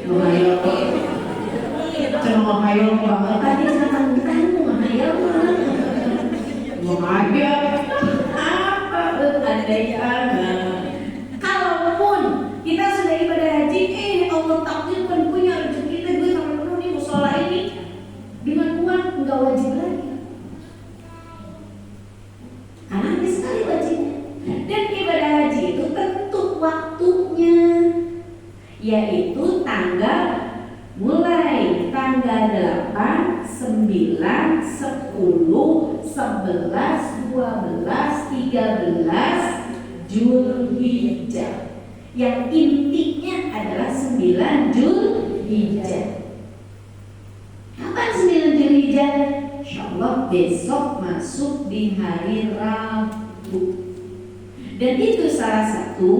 menghayal banget. Tadi saya tanggung menghayal apa andai-andai. Kalaupun kita sudah ibadah haji, Allah takdirkan punya rezeki kita duit sampai penuh di musola ini dengan uang, nggak wajib lagi. Karena ini sekali wajibnya. Dan ibadah haji itu tentu waktunya, yaitu mulai tanggal 8, 9, 10, 11, 12, 13 Zulhijjah. Yang intinya adalah 9 Zulhijjah. Kapan 9 Zulhijjah? Insyaallah besok masuk di hari Rabu. Dan itu salah satu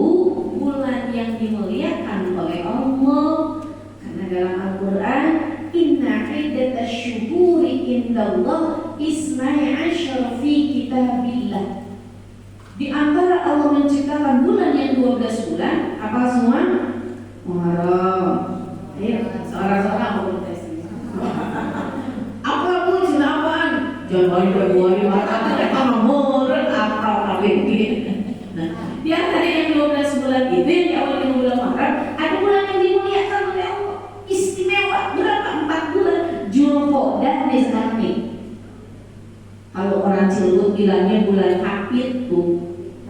bulan yang dimuliakan oleh Allah. Karena dalam Al-Quran, inna iddatash syuhuri indallah isnai asyara fi kitabillah. Di antara Allah menciptakan bulan yang 12 bulan, apa semua? Muharram. Ayo, seorang-seorang mau protes. Apa pun apaan? Januari, Februari, Maret, Maret, apa ini? Nah, di antara yang 12 bulan itu yang diawali dengan bulan Muharram, ada bulan yang dimuliakan oleh Allah, istimewa. Berapa? 4 bulan. Zulqa'dah nih sekarang nih. Kalau orang Cirebon bilangnya bulan Hafid tuh.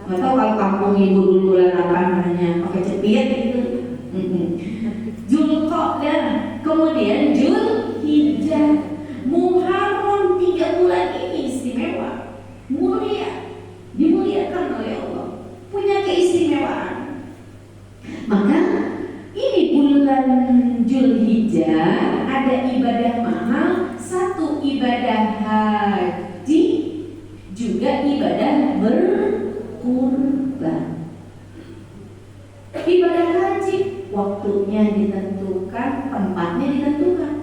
Nggak tahu kalau kampung ibu dulu bulan apa namanya, pakai cepit gitu. Zulqa'dah, kemudian Zulhijjah, Muharram. 3 bulan ini istimewa, mulia, dimuliakan oleh Allah, punya keistimewaan. Maka ini bulan Zulhijjah ada ibadah mahal, satu ibadah haji, juga ibadah berkurban. Ibadah haji waktunya ditentukan, tempatnya ditentukan.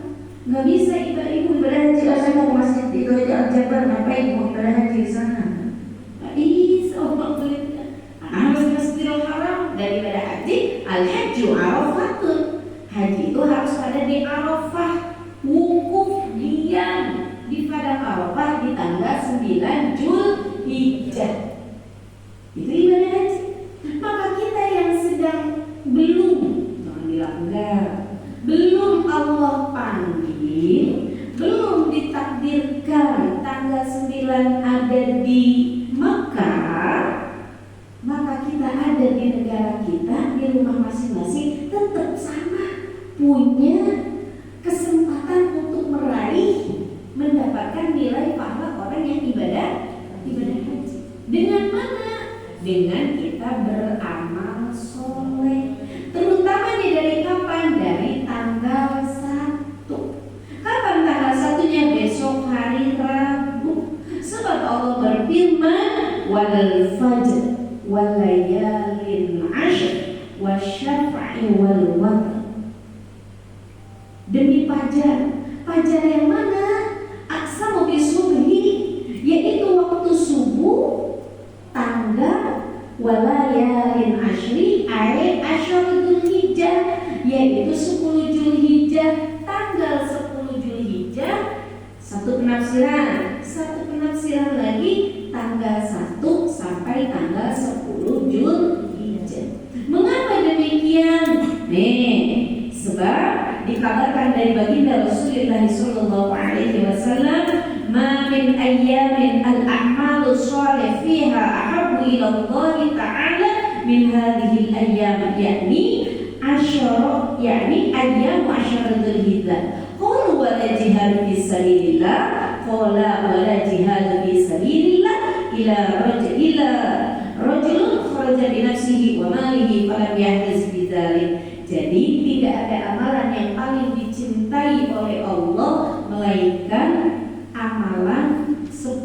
Nggak bisa ibu ibadah haji, saya mau ke masjid itu aja Al-Jabar, ngapain mau ibadah haji di sana? Nggak bisa, harus Masjidil Haram. Dan ibadah haji, al-hajju arafatun. Haji itu harus ada di Arafah, wukuf diam di padang Arafah di tanggal 9 Zulhijjah. Itu ibadah haji. Maka kita yang sedang belum, jangan dilanggar, belum Allah panggil, belum ditakdirkan tanggal 9 ada di Mekah, maka kita ada di negara kita, di rumah masing-masing, tetap sama, punya kesempatan untuk meraih, mendapatkan nilai pahala orang yang ibadah haji. Dengan mana? Dengan kita beramal soleh. Terutama dari kapan? Dari tanggal 1. Kapan tanggal 1-nya? Besok hari Rabu. Sebab Allah berfirman, wal fajr wal layalin ashr wasyaf'i wal watr. Demi fajar. Fajar yang mana? Aqsamu bisubhi, yaitu waktu subuh, tanggal walayalin ashri ay asyaratul hijjah, yaitu 10 Zulhijjah. Tanggal 10 Zulhijjah satu penafsiran lagi, tanggal 1 sampai tanggal 10 Zulhijjah. Mengapa demikian? Nih, sebab dikabarkan dari baginda Rasulullah sallallahu alaihi wasallam, ma min ayyamin al-a'malu shalih fiha ahabbu ila Allah ta'ala min hadhihi al-ayyam, yakni ayyam asyara Dzulhijjah. Qul wa la jihad fi sabilillah, qala wa la jihad fi sabilillah ila rajulun kharaja bi nafsihi wa malihi falam yahdiz bidzalik. Jadi tidak ada amalan yang paling dicintai oleh Allah melainkan amalan 10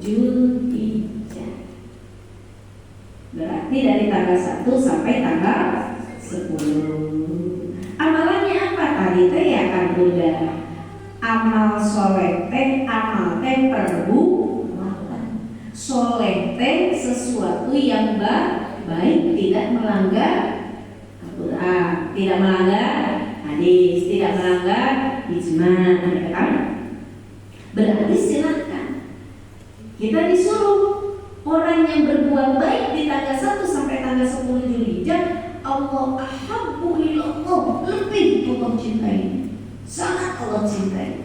Zulhijjah. Berarti dari tanggal 1 sampai tanggal 10. Amalannya apa? Tadi teh ya kan udah amal soleh teh, amal teh perbuatan. Soleh teh sesuatu yang baik, tidak melanggar Al-Quran, tidak melanggar hadis, tidak melanggar ijma', kan? Berarti silakan. Kita disuruh orang yang berbuat baik di tanggal 1 sampai tanggal 10 Zulhijjah, Allah ahabbu ilallah, lebih Allah cintai, sangat Allah cintai.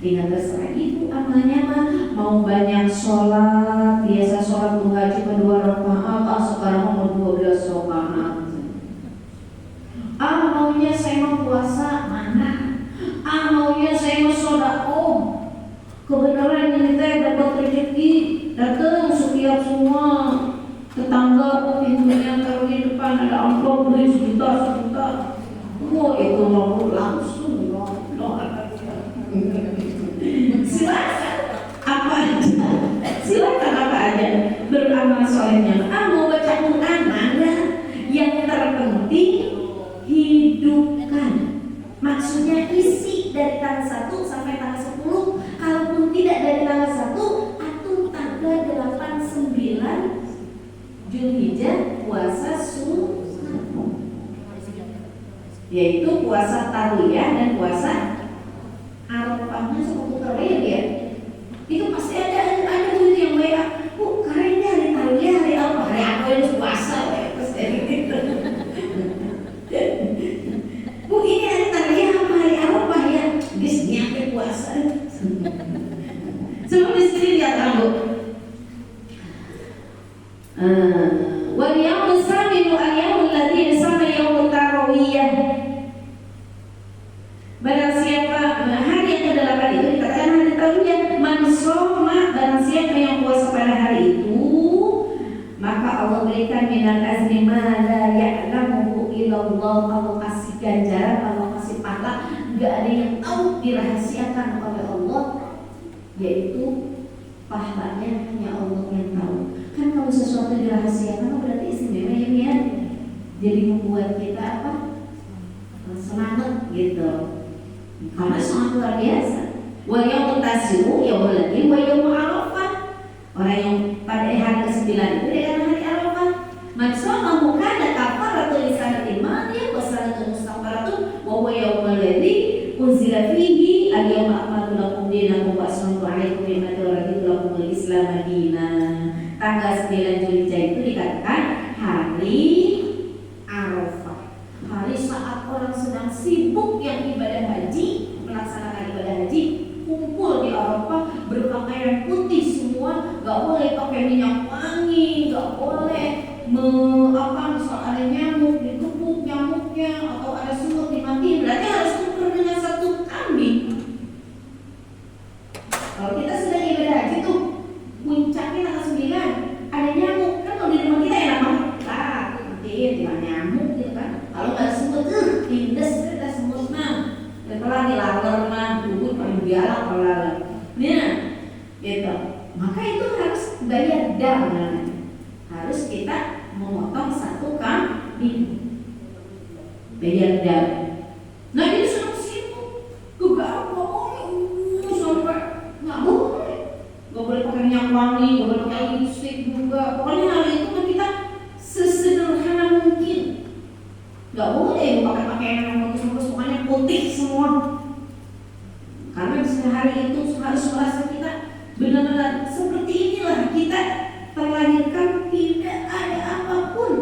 Dengan terserah ibu amalnya mah, mau banyak sholat, biasa sholat duha cuma 2 rakaat, sekarang mau 12 rakaat. Maunya saya mau puasa, mana? Maunya saya mau sedekah. Kebenaran ini teh dapat rezeki, datang setiap semua tetangga pintunya taruh di depan ada amplop beli sejuta. Wah itu mau langsung silakan apa aja beramal solehnya. Mau baca puasa Tarwiyah dan puasa Arafah. Masa waktu Tarwiyah ya? Itu pasti ada tuh yang WA, Bu, keren ya hari Tarwiyah, hari Arafah, hari apa yang puasa ya? Pasti gitu. Bu, ini hari Tarwiyah apa hari Arafah ya? Guys, niatnya puasa. Coba di sini lihat Bu. Wal yaumul saminu al-yaumul ladzi sama yaumut tarawiyah. Barang siapa hari yang ke-8 itu dikatakan hari tarawiyah. Man shoma, barang siapa yang puasa pada hari itu, maka Allah berikan minal azmi ma la ya'lamuhu illallah. Allah kasih ganjaran, Allah kasih pahala, enggak ada yang tahu, dirahasiakan oleh Allah, yaitu pahalanya hanya Allah yang tahu. Kan kalau sesuatu dirahasiakan berarti istimewa ya, jadi membuat kita apa? Semangat gitu. Karena sangat luar biasa. Wa yaumut tasi'u yaumul ladzi wa yaumul arafah. Orang yang pada hari ke-9 itu dengan hari Arafah. Maksudnya kana kafaratul lisanil iman wa salatul mustaqbaratun wa huwa yaumul ladzi unzila fihi al-yawma akmaltu lakum dinakum wa aslamtu alaikum ni'mati wa raditu lakum al-islam dinan. Tanggal 9 Zulhijjah itu dikatakan hari Arafah. Hari saat orang sedang sibuk yang ibadah haji, melaksanakan ibadah haji, kumpul di Arafah berpakaian putih semua, gak boleh pakai minyak wangi, gak boleh misal ada nyamuk dikepuk nyamuknya atau ada semut dimatiin, berarti harus tuker dengan satu kambing. Kalau kita sedang ibadah haji tuh puncaknya tanggal 9 ada nyamuk, kan kalau di rumah kita enak banget, matiin tinggal nyamuk gitu kan. Kalau nggak ada semut, tindas kita semut mah, setelah dilaler mah, dulu paling galak kalau laler. Nah, gitu. Maka itu harus bayar dam namanya. Harus kita memotong satu kambing, bayar dam. Nah ini sedang sibuk, kegarap ngomongnya, sampai nggak boleh. Gak boleh pakai minyak wangi, gak boleh pakai lipstick juga. Pokoknya hari itu kan kita sesederhana mungkin. Gak boleh pakai pakaian yang bagus-bagus, pokoknya putih semua. Karena sehari itu harus merasa kita benar-benar seperti inilah kita terlahirkan, tidak ada apapun.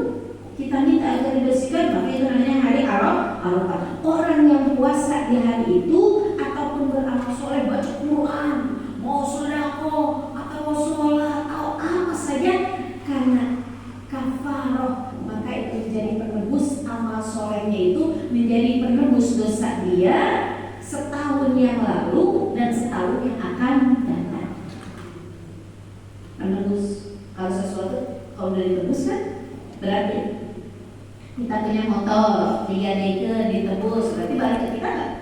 Kita minta agar dibersihkan, maka itu namanya hari Arafah. Orang yang puasa di hari itu ataupun beramal soleh, baca Quran, mau sedekah atau sholat atau apa saja, karena kafaroh, maka itu menjadi penebus amal solehnya, itu menjadi penebus dosa dia setahun yang lalu dan setahun yang akan datang. Penebus, kalau sesuatu kalau udah ditebus kan berarti kita punya motor 3 dekade ditebus, berarti balik ke kita nggak?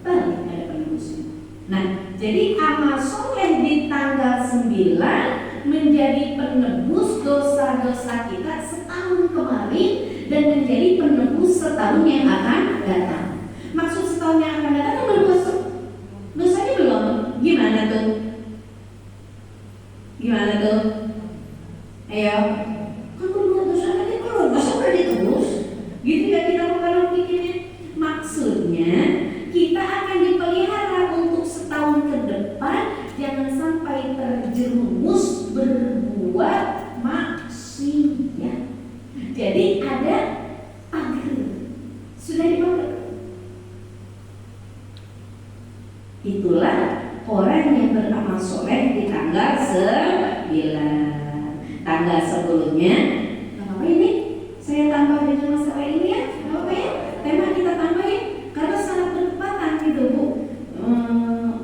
Balik, ada penebusnya. Nah, jadi amal soleh di tanggal 9 menjadi penebus dosa-dosa kita setahun kemarin dan menjadi penebus setahun yang akan datang. Maksud setahun yang akan datang kan berbuat dosanya belum? Gimana tuh? Gimana tuh? Ayo, kan berbuat dosa nanti belum, masa udah ditebus? Gitu ya kita kalau pikirnya. Maksudnya kita akan dipelihara untuk setahun ke depan, jangan sampai terjerumus berbuat maksiat. Jadi ada pagar, sudah dipagar. Itulah orang yang beramal soleh di tanggal 9. Tanggal sebelumnya, apa ini? Saya tambah dengan masalah ini ya, apa ya? Tema kita tambahin karena sangat berdekatan gitu Bu.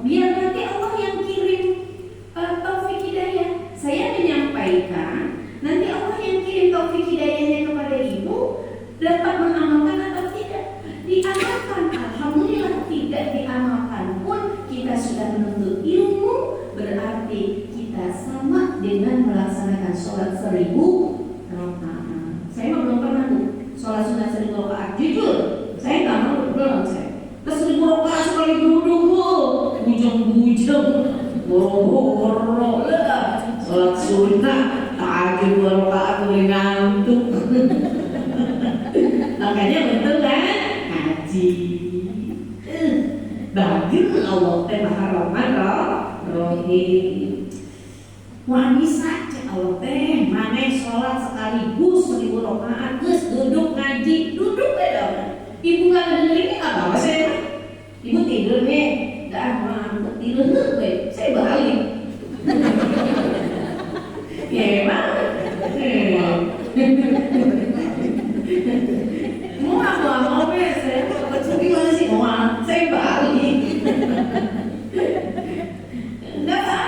Biar nanti Allah yang kirim taufik hidayah. Saya menyampaikan, nanti Allah yang kirim taufik hidayahnya kepada ibu, dapat mengamalkan atau tidak. Diamalkan, alhamdulillah. Tidak diamalkan pun kita sudah menuntut ilmu, berarti kita sama dengan melaksanakan sholat 1000 rakaat. Saya belum pernah tuh sholat sunat 1000 rakaat. Jujur, saya nggak mau, belum saya. Terus 1000 rakaat sekali duduk, bujang-bujang, boro-boro lah. Sholat sunat, tahajud 2 rakaat boleh ngantuk. Makanya betul kan? Haji. Allah teh Maha Rahman Rahim. Wah bisa cek Allah teh maneh sholat sekaligus 1000 rakaat geus duduk ngaji duduk beda. Ibu nggak dengerin apa saya? Ibu tidur nih, dah mah tidur gue, saya balik. Ya emang, mau saya kecuri mana sih mau, saya balik. Enggak apa,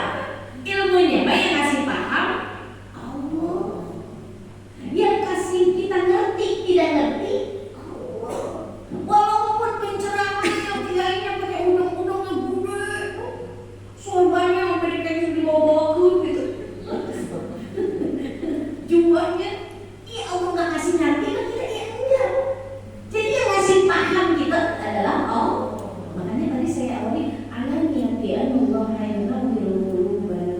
ilmunya banyak kasih paham, Allah. Yang kasih kita ngerti tidak ngerti. Walaupun pencerahannya kirainnya pakai undang-undang yang gede, sorbannya mereka yang dibawa-bawa gitu, jumlahnya, iya Allah nggak kasih ngerti kan kita ya enggak. Jadi yang ngasih paham kita adalah Allah. Makanya tadi saya awali alam niatian Allah hayna wirulubana.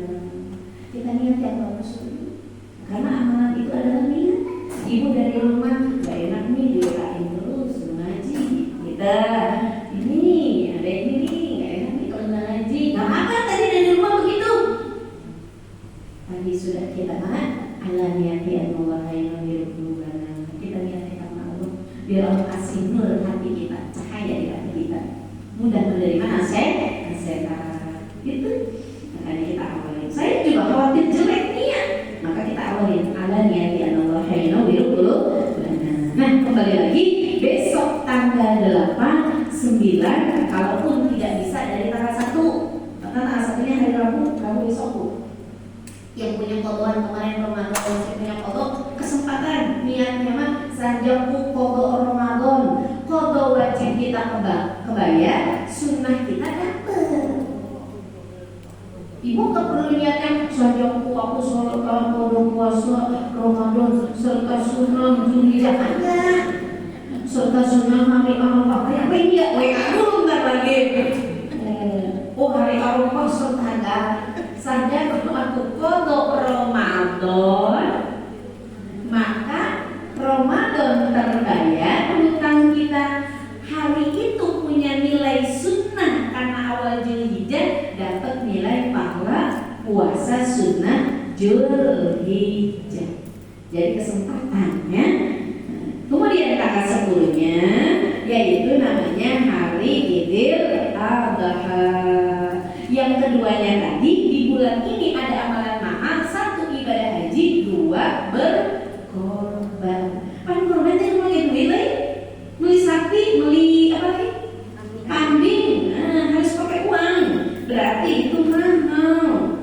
Kita niat yang bagus dulu, karena amalan itu adalah niat. Ibu dari rumah gak enak nih dirain terus ngaji kita ini ada ini gak enak nih kalau nggak ngaji nggak makan tadi dari rumah begitu. Tadi sudah kita makan ala niatian Allah hayna wirulubana. Kita niatkan karena Allah biar Allah kasih nur hati kita, cahaya di hati kita, mudah menerima nasihat itu. Makanya kita awalin. Saya juga khawatir jelek niat, maka kita awalin ala niatian Allah hayna wirulubana. Nah kembali lagi besok tanggal 8, 9 kalaupun tidak bisa dari tanggal 1 karena tanggal 1-nya hari Rabu besok Bu. Yang punya kodoan kemarin Ramadan, yang punya kodok kesempatan niatnya mah sanjaku kodok Ramadan, kodok wajib kita kebayar, sunnah kita dapet. Ibu gak perlu niatnya sanjaku aku sholat kodok puasa Ramadan serta sunnah Zulhijjah enggak, serta sunnah hari Arafah kayak apa ini ya? Dulu bentar lagi. Oh hari Arafah serta saja aku kodok Ramadan, maka Ramadan terbayar hutang kita. Hari itu punya nilai sunnah karena awal Zulhijjah dapat nilai pahala puasa sunnah Zulhijjah. Jadi kesempatannya. Kemudian tanggal 10-nya yaitu namanya hari Idul Adha. Yang keduanya tadi di bulan ini ada amalan mahal, 1 ibadah haji, 2 berkorban. Korban itu mau duit, beli sapi, beli apa nih? Kambing, harus pakai uang. Berarti itu mahal.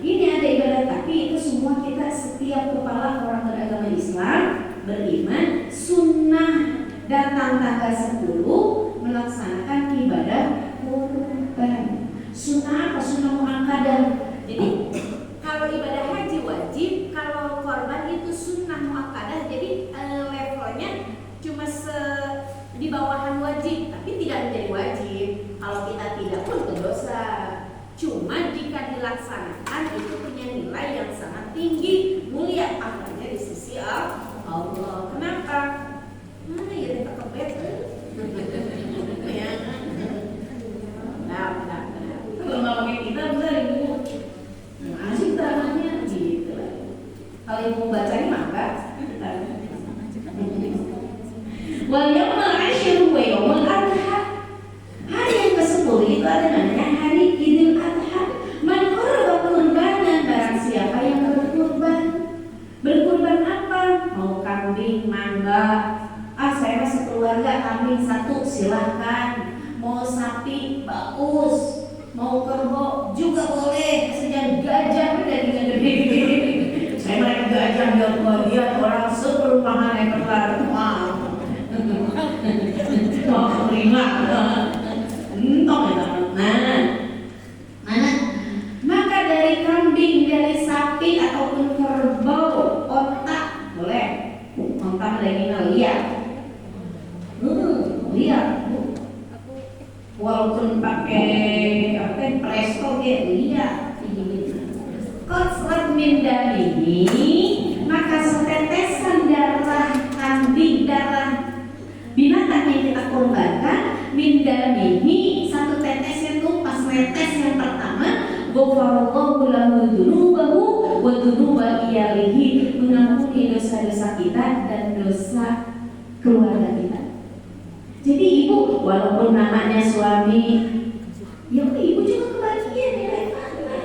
Ini ada ibadah, tapi itu semua kita setiap kepala orang beragama Islam beriman sunnah datang tanggal 10 melaksanakan ibadah kurban. Sunnah apa? Sunnah muakkadah. Jadi kalau ibadah haji wajib, kalau korban itu sunnah muakkadah. Jadi levelnya cuma di bawahan wajib, tapi tidak menjadi wajib. Kalau kita tidak pun berdosa. Cuma jika dilaksanakan itu punya nilai yang sangat tinggi, mulia pahalanya di sisi Allah. Kenapa? Ya kita kebet. Ya. Nah. Kalau nggak pakai kita bisa ibu. Asik tangannya gitu. Kalau ibu bacanya maka. Wal yaumul asyir wa yaumul adha. Hari yang ke-10 itu ada namanya hari Idul Adha. Man qurba qurbanan, barang siapa yang berkurban. Berkurban apa? Mau kambing, mangga. Saya masih keluarga kambing 1 silahkan. Mau sapi bagus. Mau kerbau juga boleh. Sejak gajah dagingnya gede-gede. Saya mereka gajah biar lihat orang seperumahan yang berlari. Wah, terima. Mana? Maka dari kambing, dari sapi ataupun kerbau, onta boleh. Onta dagingnya lihat. Lihat. Walaupun pakai presto dia lihat. Qasrat min damihi, maka setetesan darah kambing, darah binatang yang kita korbankan, min damihi, 1 Ghafarallahu lahu dzunubahu wa dzunuba iyalihi, mengampuni dosa-dosa kita dan dosa keluarga kita. Jadi ibu walaupun namanya suami, ya ibu juga kebagian nilai mana.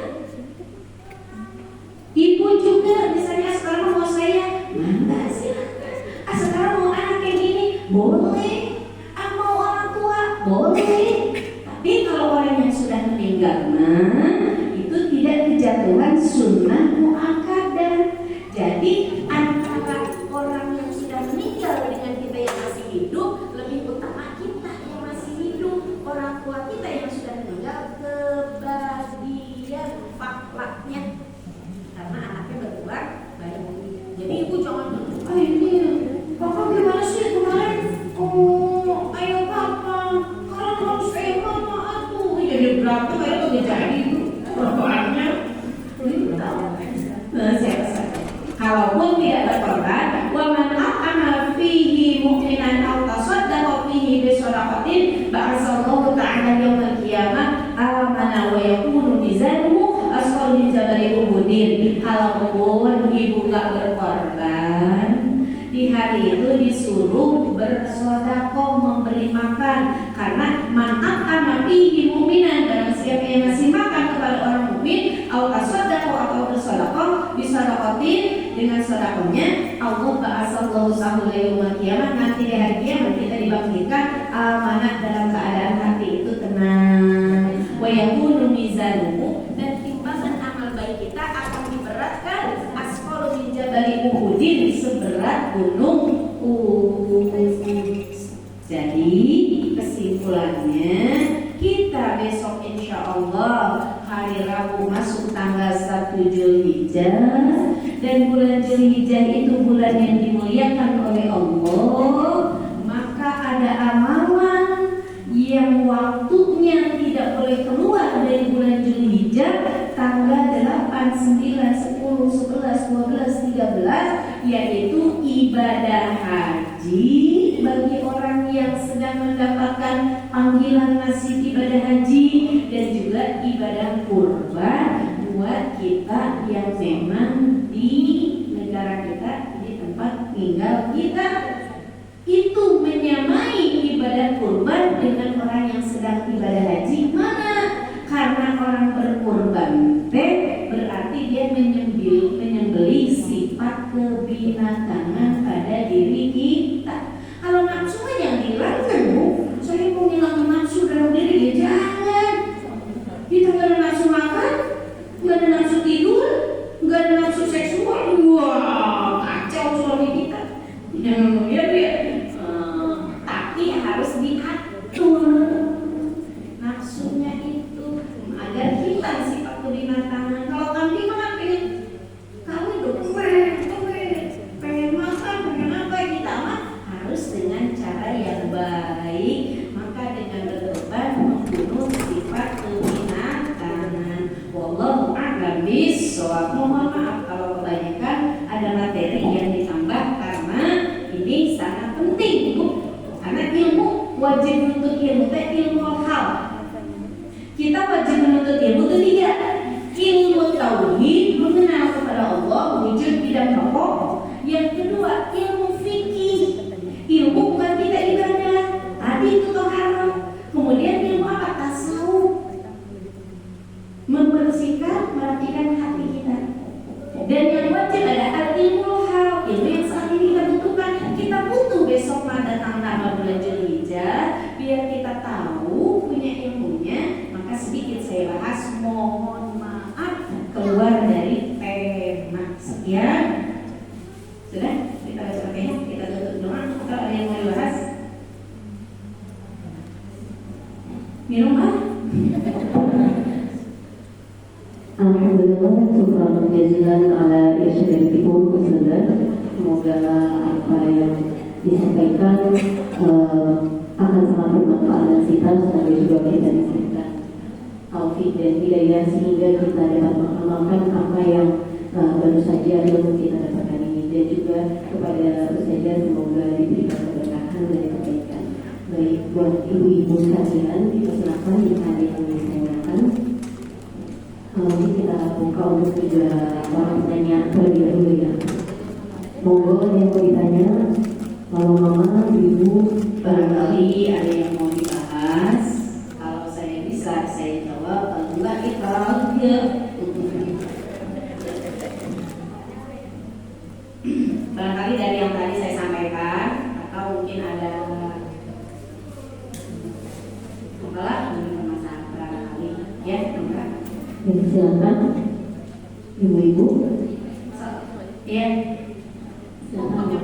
Ibu juga misalnya sekarang mau saya, mangga silakan. Sekarang mau anak yang ini, boleh. Mau orang tua, boleh. Tapi kalau orang yang sudah meninggal, itu tidak kejatuhan sunnah muakkadah. Jadi antara orang yang sudah meninggal dengan kita yang masih hidup, lebih utama kita yang masih hidup. Orang tua kita yang sudah meninggal kebagian paklaknya, karena anaknya berkeluar baik. Jadi ibu jangan, ini papa gimana sih kemarin? Oh, ayo papa, kalau harus mama aku. Jadi berapa kayak udah jadi itu perbuatannya. Kalaupun tidak berkorban, wa man aqama fihi mu'minan aw tasaddaqa fihi bi shadaqatin ba'asallahu ta'ala yaumil qiyamah amana wa yakunu mizanuhu asqal min jabali uhudin. Kalaupun ibu gak berkorban, di hari itu disuruh bersedekah, memberi makan, karena man aqama fihi mu'minan, dan siapa yang ngasih makan kepada orang mukmin, aw tasaddaqa atau bersedekah bisadaqatin, dengan sedekahnya Allah ba'asallahu sahul yaumil qiyamah, nanti di hari kiamat kita dibangkitkan amanah dalam keadaan hati itu tenang, wa yakunu mizanuhu, dan timbangan amal baik kita akan diberatkan asqalu min jabali uhudin, seberat gunung Uhud. Jadi kesimpulannya, kita besok insya Allah hari Rabu masuk tanggal 1 Zulhijjah, dan bulan Zulhijjah itu bulan yang dimuliakan oleh Allah. Maka ada amalan yang waktunya tidak boleh keluar dari bulan Zulhijjah, tanggal 8, 9, 10, 11, 12, 13, yaitu ibadah haji bagi orang yang sedang mendapatkan panggilan nasib ibadah haji, dan juga ibadah kurban buat kita yang memang di negara kita, di tempat tinggal kita. Itu menyamai ibadah kurban dengan orang yang sedang ibadah haji. Mana? Karena orang berkurban berarti dia menyembelih sifat kebinatangan pada diri kita. Kalau nafsu kan yang dihilangkan, Bu. Saya mau ngilangin nafsu dalam diri, ya jangan. Kita gak ada nafsu makan, gak ada nafsu tidur, gak ada nafsu seksual. Wah, kacau suami kita. Ya. Tapi harus diatur nafsunya itu agar kita sifat kebinatangan. Kalau kambing kan pengen kawin dong, pengen makan, pengen apa, kita mah harus dengan cara yang baik. Maka dengan berkorban membunuh sifat kebinatangan. Wallahu a'lam bishawab. Mohon maaf kalau kebanyakan ada materi yang ditambah, karena ini sangat penting, Bu. Karena ilmu wajib menuntut ilmu, ilmu hal. Kita wajib menuntut ilmu itu 3. Ilmu tauhid, mengenal kepada Allah, wujud bidang pokok. Yang kedua, ilmu fikih. Ilmu bukan kita ibadah, tadi itu toharoh. Kemudian ilmu apa? Tasawuf, membersihkan, merapikan hati kita. Dan yang wajib ada al-ilmu hal, ilmu yang saat ini kita butuhkan. Kita butuh besok datang tanggal bulan Zulhijjah, biar kita tahu, punya ilmunya. Maka sedikit saya bahas, mohon maaf keluar dari tema. Sekian. Sudah? Kita baca tema, kita tutup doa. Kalau ada yang mau dibahas, minum ah. Alhamdulillah, syukran jazilan ala irsyadikum Ustazah. Semoga apa yang disampaikan akan sangat bermanfaat dan kita, semoga juga kita diberikan taufik dan hidayah sehingga kita dapat mengamalkan apa yang baru saja ilmu kita dapatkan ini, dan juga kepada Ustazah semoga diberikan keberkahan dan kebaikan. Baik, buat ibu-ibu sekalian, dipersilakan jika ada yang ditanyakan. buka untuk juga orang tanya terlebih dahulu ya. Monggo yang mau ditanya, kalau mama, ibu, barangkali ada yang mau dibahas. Kalau saya bisa, saya jawab. Kalau enggak, kita barangkali dari yang tadi saya sampaikan, atau mungkin ada apalah mungkin permasalahan barangkali ya, enggak? yang silakan ibu-ibu. Ya. Silakan.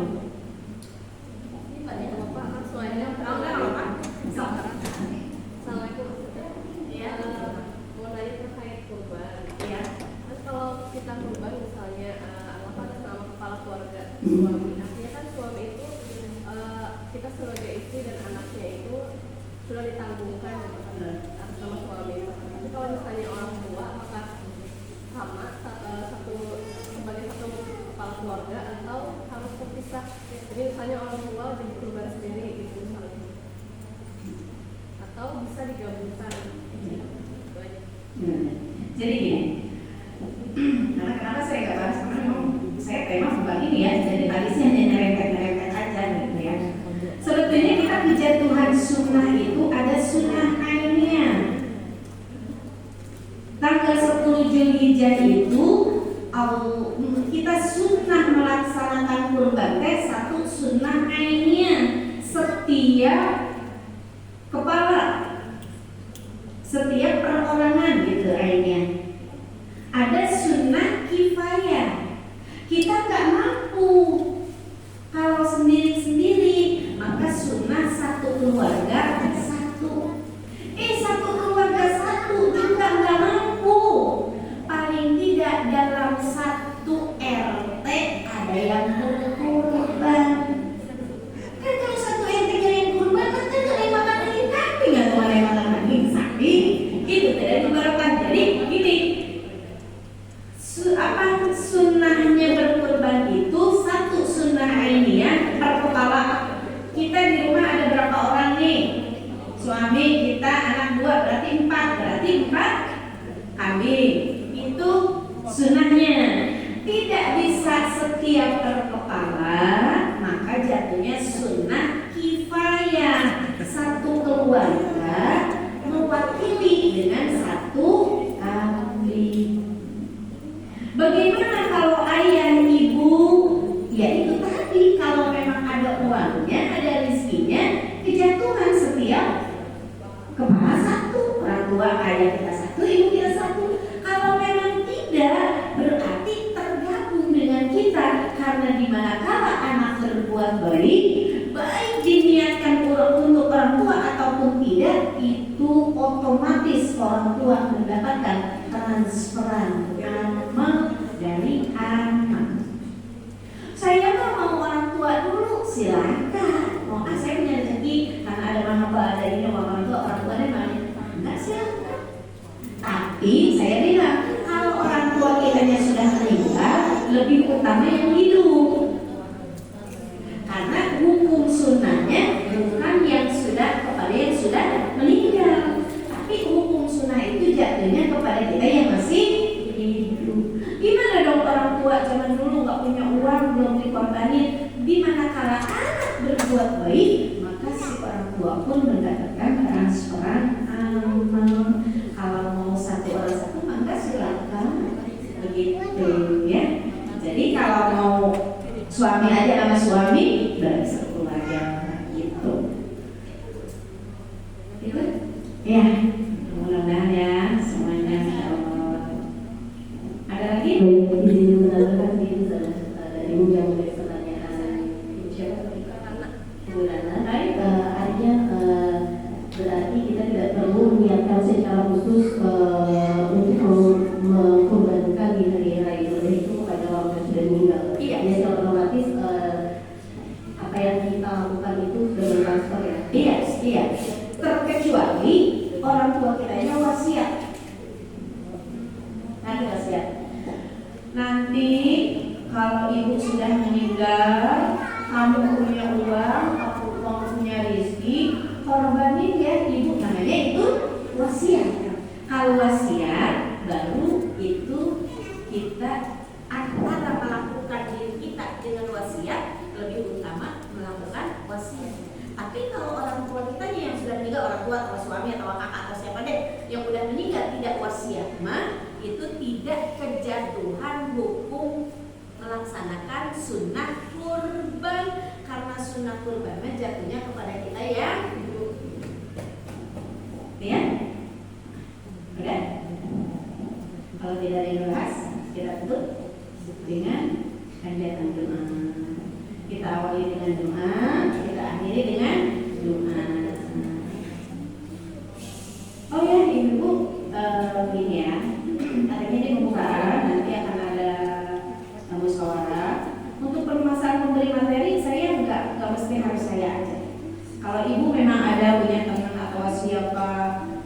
Assalamualaikum. Ya, mau nanya terkait kurban. Ya, kan kalau kita kurban misalnya, apa atas nama kepala keluarga suami. Artinya kan suami itu kita sebagai istri dan anaknya itu sudah ditanggungkan atas nama suami. Tapi kalau misalnya orang tua, apakah sama sebagai satu kepala keluarga atau harus terpisah? Jadi misalnya orang tua jadi kurban sendiri gitu misalnya. Atau bisa digabungkan. Jadi gini, karena kenapa saya nggak bahas, karena memang saya tema bukan ini ya, jadi tadi sih hanya nyerempet aja gitu ya. Sebetulnya kita kejatuhan sunnah itu ada sunnah ainnya. Tanggal 10 Zulhijjah itu kita sunnah melaksanakan kurban teh satu sunnah ainnya setiap kepala, setiap perorangan gitu ainnya. Ada sunnah kifayah. Kita nggak mampu kalau sendiri-sendiri, maka sunnah satu keluarga satu. Satu keluarga satu juga nggak mampu. Paling tidak dalam satu RT ada yang berkurban. Kan kalau satu RT yang kurban, kan ada yang makan daging kambing atau ada yang makan daging sapi. Itu tidak dibarokah. Jadi gini, sunnahnya berkurban itu satu sunnah ainiyah per kepala. Kita di rumah ada berapa orang nih? Suami kita, anak 2, berarti 4 kambing. Itu sunnahnya. Tidak bisa setiap per kepala, maka jatuhnya sunnah kifayah. Satu keluarga mewakili dengan satu kambing. Bagaimana kalau ayah ibu? Ya itu tadi, kalau memang ada uangnya, ada rezekinya, kejatuhan setiap kepala satu. Orang tua ayah kita satu, ibu kita satu. Kalau memang tidak, berarti tergabung dengan kita. Karena dimanakala anak berbuat baik diniatkan untuk orang tua ataupun tidak, itu otomatis orang tua mendapatkan transferan amal dari anak. Saya mau orang tua dulu, silakan. Mau saya punya rezeki karena ada mahaba, ada ini orang tua dari mana? Enggak, silakan. Tapi saya bilang, kalau orang tua kitanya sudah meninggal, lebih utama yang hidup. Karena hukum sunnahnya bukan yang sudah kepada yang sudah meninggal, tapi hukum sunnah itu jatuhnya kepada kita yang masih hidup. Gimana dong orang tua zaman dulu nggak punya uang, belum dikorbanin? Dimanakala anak berbuat baik, maka si orang tua pun mendapatkan transferan amal. Kalau mau satu orang satu, maka silakan begitu ya. Jadi kalau mau suami aja sama suami, berarti satu keluarga gitu. Itu ya, mudah-mudahan ya semuanya insyaallah. Ada lagi? Baik, izin menambahkan ini dari ibu yang mulai pertanyaan siapa? Bu Rana. Baik. Artinya berarti kita tidak perlu menyiapkan secara khusus untuk mengkorbankan di hari raya Idul Adha itu kepada orang yang sudah meninggal. Iya. Jadi otomatis apa yang kita lakukan itu sudah bertransfer ya. Iya. Terkecuali orang tua kita nya wasiat. Nanti kalau ibu sudah meninggal, kamu punya uang, aku punya rezeki, korbanin ya ibu, namanya itu wasiat. Kalau wasiat baru itu itu tidak kejatuhan hukum melaksanakan sunnah kurban, karena sunnah kurban jatuhnya kepada kita yang ya. Udah? Kalau tidak dibahas, kita tutup dengan hajatan doa. Kita awali dengan doa, kita akhiri dengan doa. Oh ya, ibu, ini ya, adanya di pembukaan nanti akan ada musyawarah. Untuk permasalahan memberi materi, saya nggak mesti harus saya aja. Kalau ibu memang ada punya teman atau siapa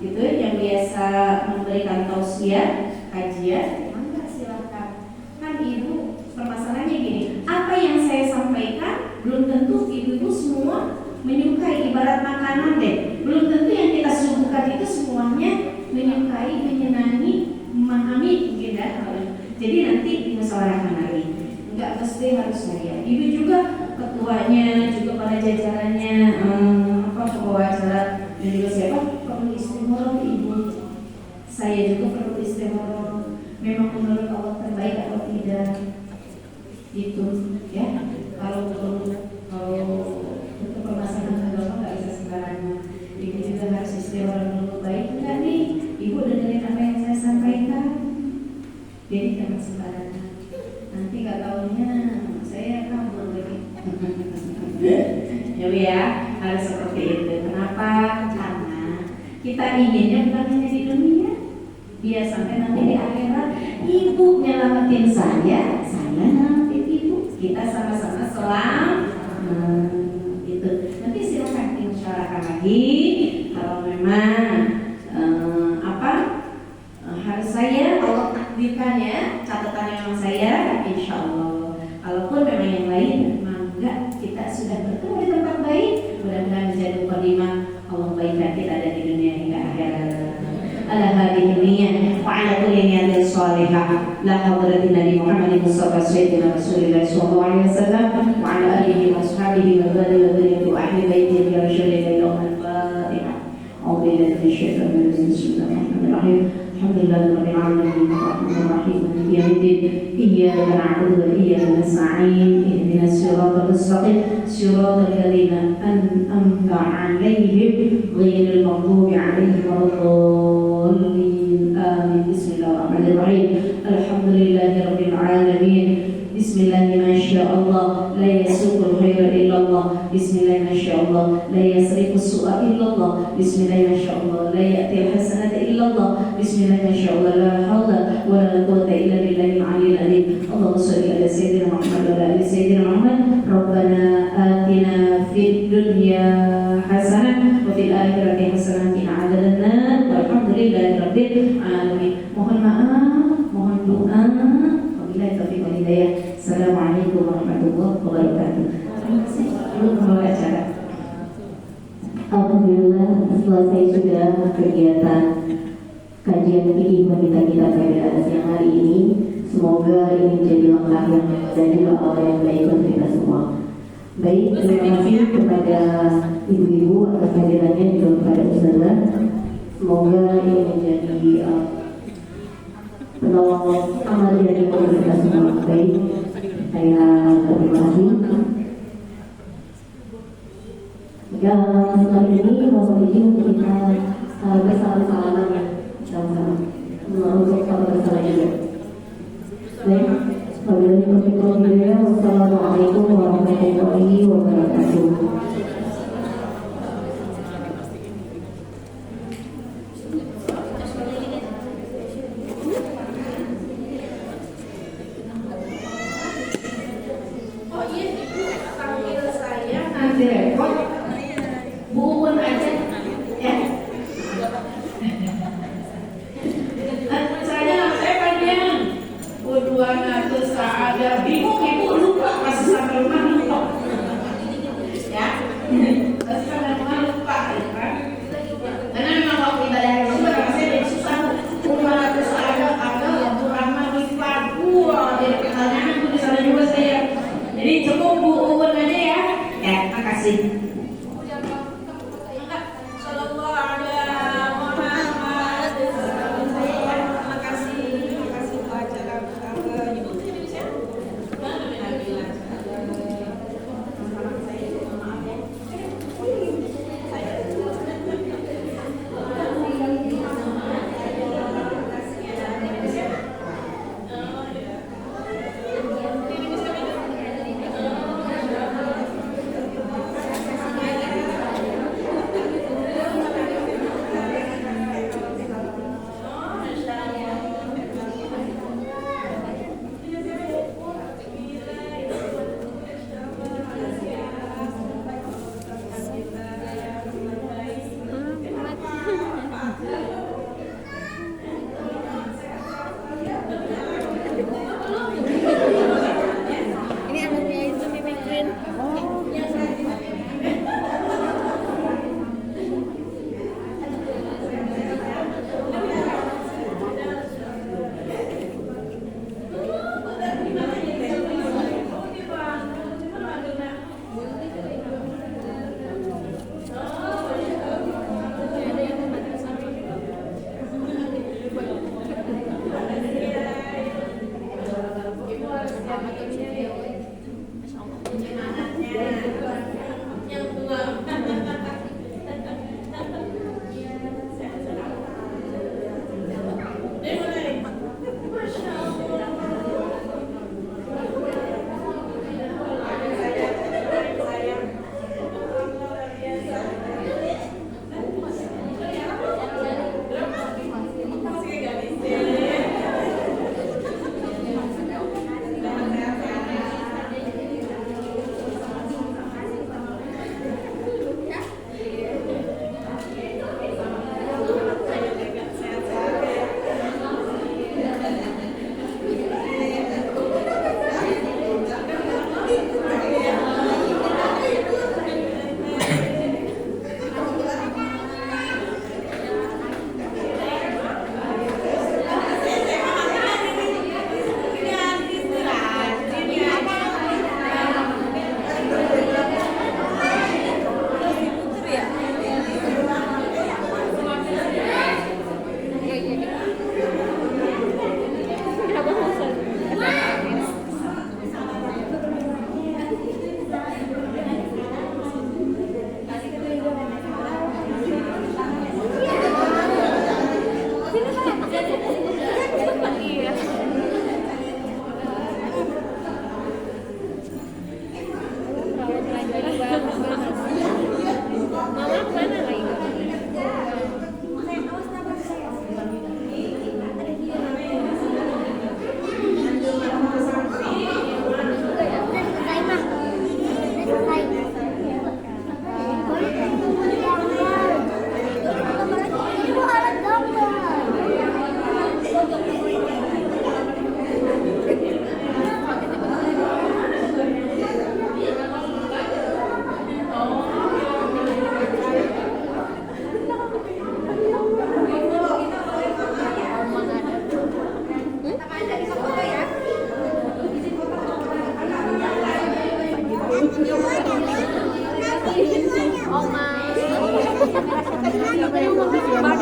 gitu yang biasa memberikan tausiah kajian, maka silakan. Kan ibu permasalahannya gini, apa yang saya sampaikan belum tentu ibu semua menyukai. Ibarat makanan deh, belum tentu yang kita suguhkan itu semuanya menyukai, menyenangi, memahami mungkin ya. Jadi nanti dimusyawarahkan lagi. Enggak mesti harus saya. Ibu juga ketuanya, juga para jajarannya, pembawa acara dan juga siapa perlu istimewa ibu. Saya juga perlu istimewa. Memang menurut Allah terbaik atau tidak? Itu ya. Kalau untuk permasalahan agama nggak bisa sembarangan. Ibu juga harus istimewa dulu. Baik enggak nih? Ibu dengerin apa yang saya sampaikan. Jadi jangan sembarangan. Nanti nggak tahunya saya kabur lagi. Ya, harus seperti itu. Kenapa? Karena kita inginnya bukan hanya di dunia, dia sampai nanti di akhirat. Ibu nyelamatin saya nyelamatin ibu. Kita sama-sama itu. Nanti silakan dimusyawarahkan lagi. Kalau memang harus saya, Allah takdirkannya, catatannya memang saya, insya Allah. Kalaupun memang yang lain, memang enggak, kita sudah bertemu di tempat baik. Mudah-mudahan menjadi mukadimah Allah baikkan kita ada di dunia hingga akhirat. Ala hadhihi niyyah wa ala kulli niyatin shalihah. La hadratin Nabi Muhammad Mustafa Sayyidina Rasulullah sallallahu alaihi wasallam wa ala alihi wa ashabihi wa dzurriyyatihi wa ahli baitihi ya Rasulullah al-Fatihah. A'udzu billahi minasyaitonir rajim. Bismillahirrahmanirrahim. Alhamdulillahi rabbil alamin arrahmanir rahim maliki yaumiddin iyyaka na'budu wa iyyaka nasta'in ihdinas siratal mustaqim siratal ladzina an'amta 'alaihim ghairil maghdubi 'alaihim waladdallin amin. Bismillahirrahmanirrahim. Alhamdulillahi rabbil alamin. Bismillahi masyaallah la yasuqul khaira illallah. Bismillahi masyaallah la yasrifu su'a illallah. Bismillahi masyaallah la ya'til hasanata illallah. Bismillahi masyaallah la haula wa la quwwata illa billahil aliyyil azim. Allahumma shalli ala sayyidina Muhammad wa ala ali sayyidina Muhammad. Rabbana atina fid dunya hasanah wa fil akhirati hasanah wa qina adzabannar. Walhamdulillahi rabbil alamin. Mohon maaf, mohon doa. Wabillahi taufiq wal hidayah. Assalamualaikum warahmatullahi wabarakatuh. Terima kasih. Alhamdulillah, selesai sudah kegiatan kajian fikih wanita kita pada siang hari ini. Semoga ini menjadi langkah yang dan juga awal yang baik untuk kita semua. Baik, terima kasih kepada ibu-ibu atas hadirannya juga kepada ustazah. Semoga ini menjadi penolong amal dari kita semua. Baik, saya terima kasih. Dan kali ini mohon izin untuk kita bersalam-salaman ya, sama-sama untuk salam bersama juga. Baik, wassalamualaikum warahmatullahi wabarakatuh. Oh iya, ibu panggil saya nanti repot. Buun aja ya. Saya panjang. Udwana tuh ada bingung ibu lupa masih sampai rumah lupa. Ya.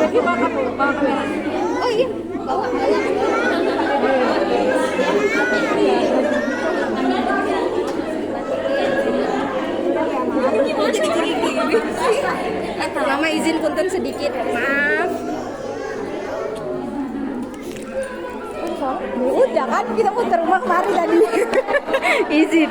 Oh iya, bawa. Mama izin punten sedikit, maaf. Udah kan kita putar rumah kemarin tadi. Izin.